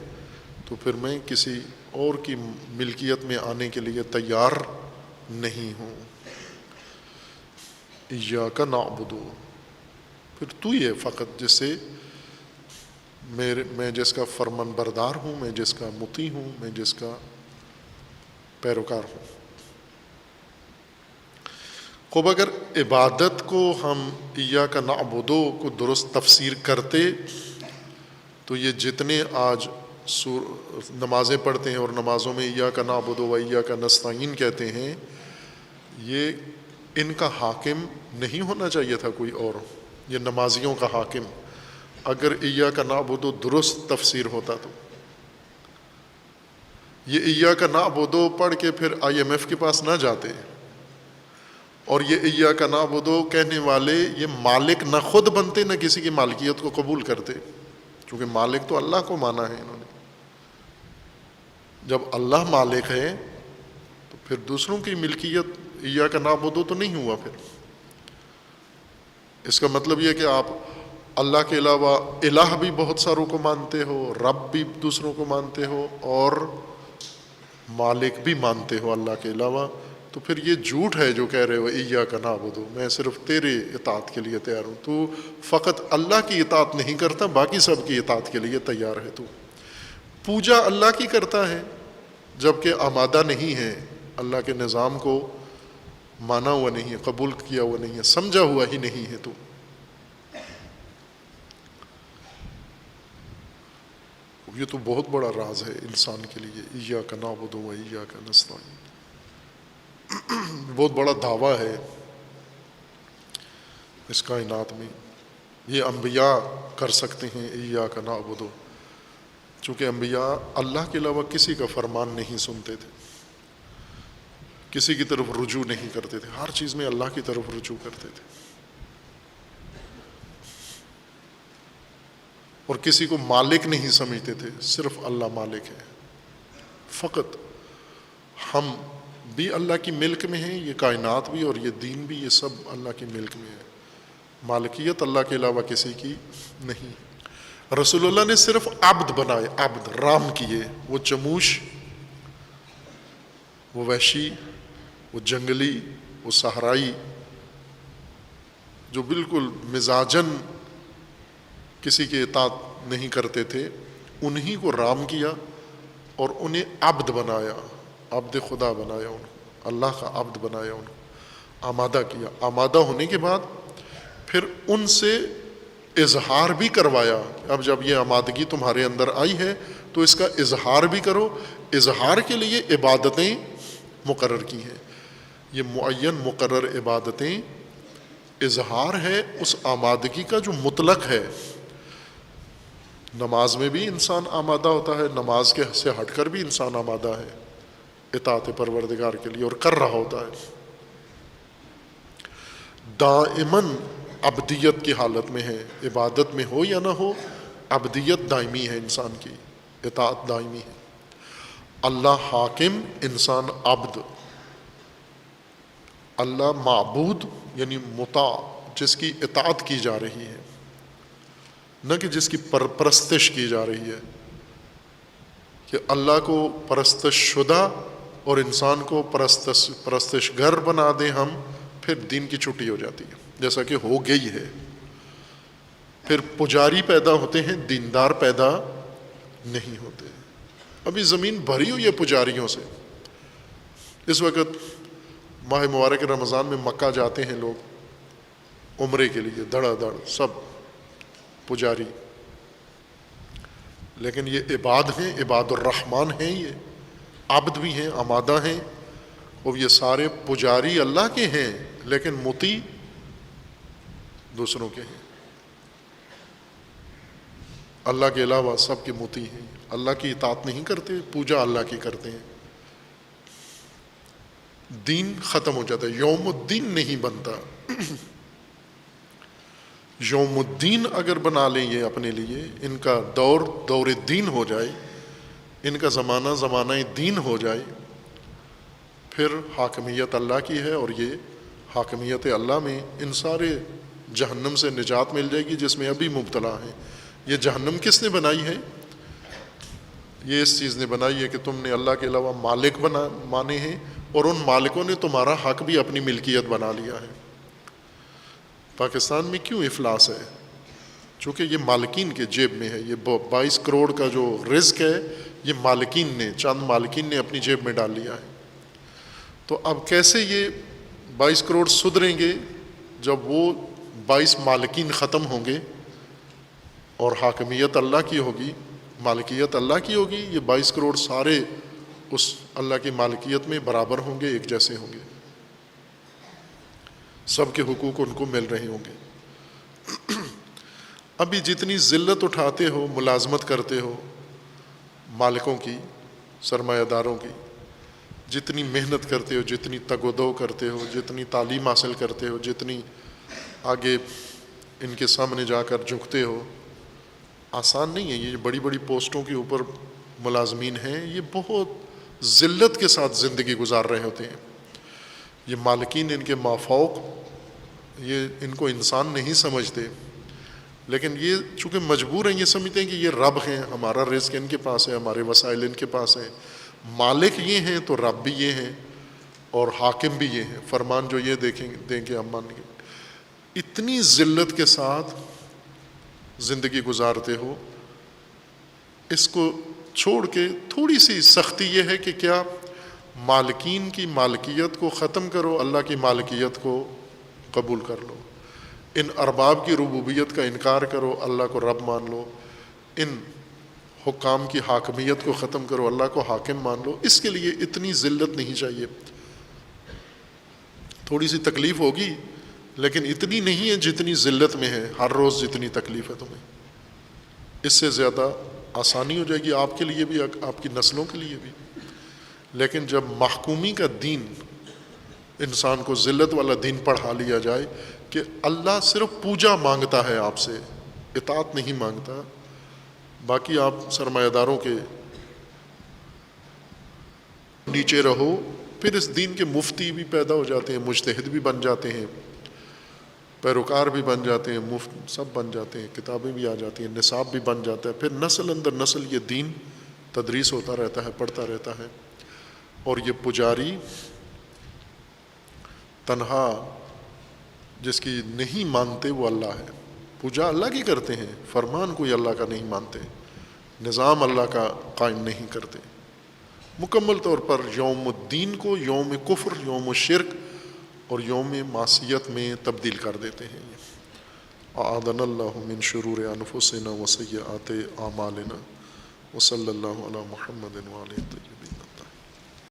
Speaker 1: تو پھر میں کسی اور کی ملکیت میں آنے کے لیے تیار نہیں ہوں. ایاک نعبد، پھر تو ہی ہے فقط جس سے میں جس کا فرمان بردار ہوں، میں جس کا مطیع ہوں، میں جس کا پیروکار ہوں. خوب اگر عبادت کو ہم ایاک نعبد کو درست تفسیر کرتے تو یہ جتنے آج نمازیں پڑھتے ہیں اور نمازوں میں ایاک نعبد و ایاک نستعین کہتے ہیں، یہ ان کا حاکم نہیں ہونا چاہیے تھا کوئی اور، یہ نمازیوں کا حاکم. اگر ایاک نعبد درست تفسیر ہوتا تو یہ ایاک نعبد پڑھ کے پھر IMF کے پاس نہ جاتے، اور یہ ایاک نعبد کہنے والے یہ مالک نہ خود بنتے نہ کسی کی مالکیت کو قبول کرتے، کیونکہ مالک تو اللہ کو مانا ہے انہوں نے. جب اللہ مالک ہے تو پھر دوسروں کی ملکیت ایاک نعبد تو نہیں ہوا. پھر اس کا مطلب یہ کہ آپ اللہ کے علاوہ الہ بھی بہت ساروں کو مانتے ہو، رب بھی دوسروں کو مانتے ہو، اور مالک بھی مانتے ہو اللہ کے علاوہ. تو پھر یہ جھوٹ ہے جو کہہ رہے ہو ایاک نعبد، میں صرف تیرے اطاعت کے لیے تیار ہوں. تو فقط اللہ کی اطاعت نہیں کرتا، باقی سب کی اطاعت کے لیے تیار ہے. تو پوجا اللہ کی کرتا ہے جبکہ آمادہ نہیں ہے، اللہ کے نظام کو مانا ہوا نہیں ہے، قبول کیا ہوا نہیں ہے، سمجھا ہوا ہی نہیں ہے. تو یہ تو بہت بڑا راز ہے انسان کے لیے، ایاک نعبد و ایاک نستعین. بہت بڑا دعویٰ ہے اس کائنات میں. یہ انبیاء کر سکتے ہیں ایاک نعبد، چونکہ انبیاء اللہ کے علاوہ کسی کا فرمان نہیں سنتے تھے، کسی کی طرف رجوع نہیں کرتے تھے، ہر چیز میں اللہ کی طرف رجوع کرتے تھے، اور کسی کو مالک نہیں سمجھتے تھے، صرف اللہ مالک ہے فقط. ہم بھی اللہ کی ملک میں ہیں، یہ کائنات بھی اور یہ دین بھی، یہ سب اللہ کی ملک میں ہے. مالکیت اللہ کے علاوہ کسی کی نہیں. رسول اللہ نے صرف عبد بنائے، عبد رام کیے. وہ چموش، وہ وحشی، وہ جنگلی، وہ صحرائی، جو بالکل مزاجن کسی کے اطاعت نہیں کرتے تھے، انہی کو رام کیا اور انہیں عبد بنایا، عبد خدا بنایا، ان کو اللہ کا عبد بنایا، ان کو آمادہ کیا. آمادہ ہونے کے بعد پھر ان سے اظہار بھی کروایا. اب جب یہ آمادگی تمہارے اندر آئی ہے تو اس کا اظہار بھی کرو. اظہار کے لیے عبادتیں مقرر کی ہیں، یہ معین مقرر عبادتیں. اظہار ہے اس آمادگی کا جو مطلق ہے. نماز میں بھی انسان آمادہ ہوتا ہے، نماز کے سے ہٹ کر بھی انسان آمادہ ہے اطاعت پروردگار کے لیے اور کر رہا ہوتا ہے. دائماً عبدیت کی حالت میں ہے، عبادت میں ہو یا نہ ہو، عبدیت دائمی ہے انسان کی، اطاعت دائمی ہے. اللہ حاکم، انسان عبد. اللہ معبود یعنی مطاع، جس کی اطاعت کی جا رہی ہے، نہ کہ جس کی پرستش کی جا رہی ہے. کہ اللہ کو پرستش شدہ اور انسان کو پرستش گر بنا دیں ہم، پھر دین کی چھٹی ہو جاتی ہے، جیسا کہ ہو گئی ہے. پھر پجاری پیدا ہوتے ہیں، دیندار پیدا نہیں ہوتے. ابھی زمین بھری ہوئی ہے پجاریوں سے. اس وقت ماہ مبارک رمضان میں مکہ جاتے ہیں لوگ عمرے کے لیے، دھڑا دھڑ سب پجاری. لیکن یہ عباد ہیں، عباد الرحمن ہیں، یہ عبد بھی ہیں، آمادہ ہیں، اور یہ سارے پجاری اللہ کے ہیں لیکن مطیع دوسروں کے ہیں. اللہ کے علاوہ سب کے مطیع ہیں، اللہ کی اطاعت نہیں کرتے، پوجا اللہ کی کرتے ہیں. دین ختم ہو جاتا ہے، یوم الدین نہیں بنتا. یوم الدین اگر بنا لیں یہ اپنے لیے، ان کا دور دین ہو جائے ان کا زمانہ زمانہ دین ہو جائے، پھر حاکمیت اللہ کی ہے، اور یہ حاکمیت اللہ میں ان سارے جہنم سے نجات مل جائے گی جس میں ابھی مبتلا ہیں۔ یہ جہنم کس نے بنائی ہے؟ یہ اس چیز نے بنائی ہے کہ تم نے اللہ کے علاوہ مالک مانے ہیں، اور ان مالکوں نے تمہارا حق بھی اپنی ملکیت بنا لیا ہے۔ پاکستان میں کیوں افلاس ہے؟ چونکہ یہ مالکین کے جیب میں ہے۔ یہ 22 کروڑ کا جو رزق ہے، یہ مالکین نے، چند مالکین نے اپنی جیب میں ڈال لیا ہے۔ تو اب کیسے یہ 22 کروڑ سدھریں گے جب وہ 22 مالکین ختم ہوں گے اور حاکمیت اللہ کی ہوگی، مالکیت اللہ کی ہوگی؟ یہ 22 کروڑ سارے اس اللہ کی مالکیت میں برابر ہوں گے، ایک جیسے ہوں گے، سب کے حقوق ان کو مل رہے ہوں گے۔ ابھی جتنی ذلت اٹھاتے ہو، ملازمت کرتے ہو مالکوں کی، سرمایہ داروں کی، جتنی محنت کرتے ہو، جتنی تگ و دو کرتے ہو، جتنی تعلیم حاصل کرتے ہو، جتنی آگے ان کے سامنے جا کر جھکتے ہو، آسان نہیں ہے۔ یہ بڑی بڑی پوسٹوں کے اوپر ملازمین ہیں، یہ بہت ذلت کے ساتھ زندگی گزار رہے ہوتے ہیں۔ یہ مالکین ان کے مافوق، یہ ان کو انسان نہیں سمجھتے، لیکن یہ چونکہ مجبور ہیں، یہ سمجھتے ہیں کہ یہ رب ہیں، ہمارا رزق ان کے پاس ہے، ہمارے وسائل ان کے پاس ہیں، مالک یہ ہیں تو رب بھی یہ ہیں اور حاکم بھی یہ ہیں، فرمان جو یہ دیں گے ہم مانیں گے۔ اتنی ذلت کے ساتھ زندگی گزارتے ہو، اس کو چھوڑ کے تھوڑی سی سختی یہ ہے کہ کیا مالکین کی مالکیت کو ختم کرو، اللہ کی مالکیت کو قبول کر لو، ان ارباب کی ربوبیت کا انکار کرو، اللہ کو رب مان لو، ان حکام کی حاکمیت کو ختم کرو، اللہ کو حاکم مان لو۔ اس کے لیے اتنی ذلت نہیں چاہیے، تھوڑی سی تکلیف ہوگی لیکن اتنی نہیں ہے جتنی ذلت میں ہے، ہر روز جتنی تکلیف ہے تمہیں، اس سے زیادہ آسانی ہو جائے گی آپ کے لیے بھی، آپ کی نسلوں کے لیے بھی۔ لیکن جب محکومی کا دین، انسان کو ذلت والا دین پڑھا لیا جائے کہ اللہ صرف پوجا مانگتا ہے آپ سے، اطاعت نہیں مانگتا، باقی آپ سرمایہ داروں کے نیچے رہو، پھر اس دین کے مفتی بھی پیدا ہو جاتے ہیں، مجتہد بھی بن جاتے ہیں، پیروکار بھی بن جاتے ہیں، مفت سب بن جاتے ہیں، کتابیں بھی آ جاتی ہیں، نصاب بھی بن جاتا ہے، پھر نسل اندر نسل یہ دین تدریس ہوتا رہتا ہے، پڑھتا رہتا ہے۔ اور یہ پجاری تنہا جس کی نہیں مانتے وہ اللہ ہے، پوجا اللہ کی کرتے ہیں، فرمان کوئی اللہ کا نہیں مانتے، نظام اللہ کا قائم نہیں کرتے، مکمل طور پر یوم الدین کو یوم کفر، یوم شرک اور یوم معصیت میں تبدیل کر دیتے ہیں۔ اعاذنا اللہ من شرور انفسنا وسیئات اعمالنا وصلی اللہ علی محمد وآلہ الطیبین۔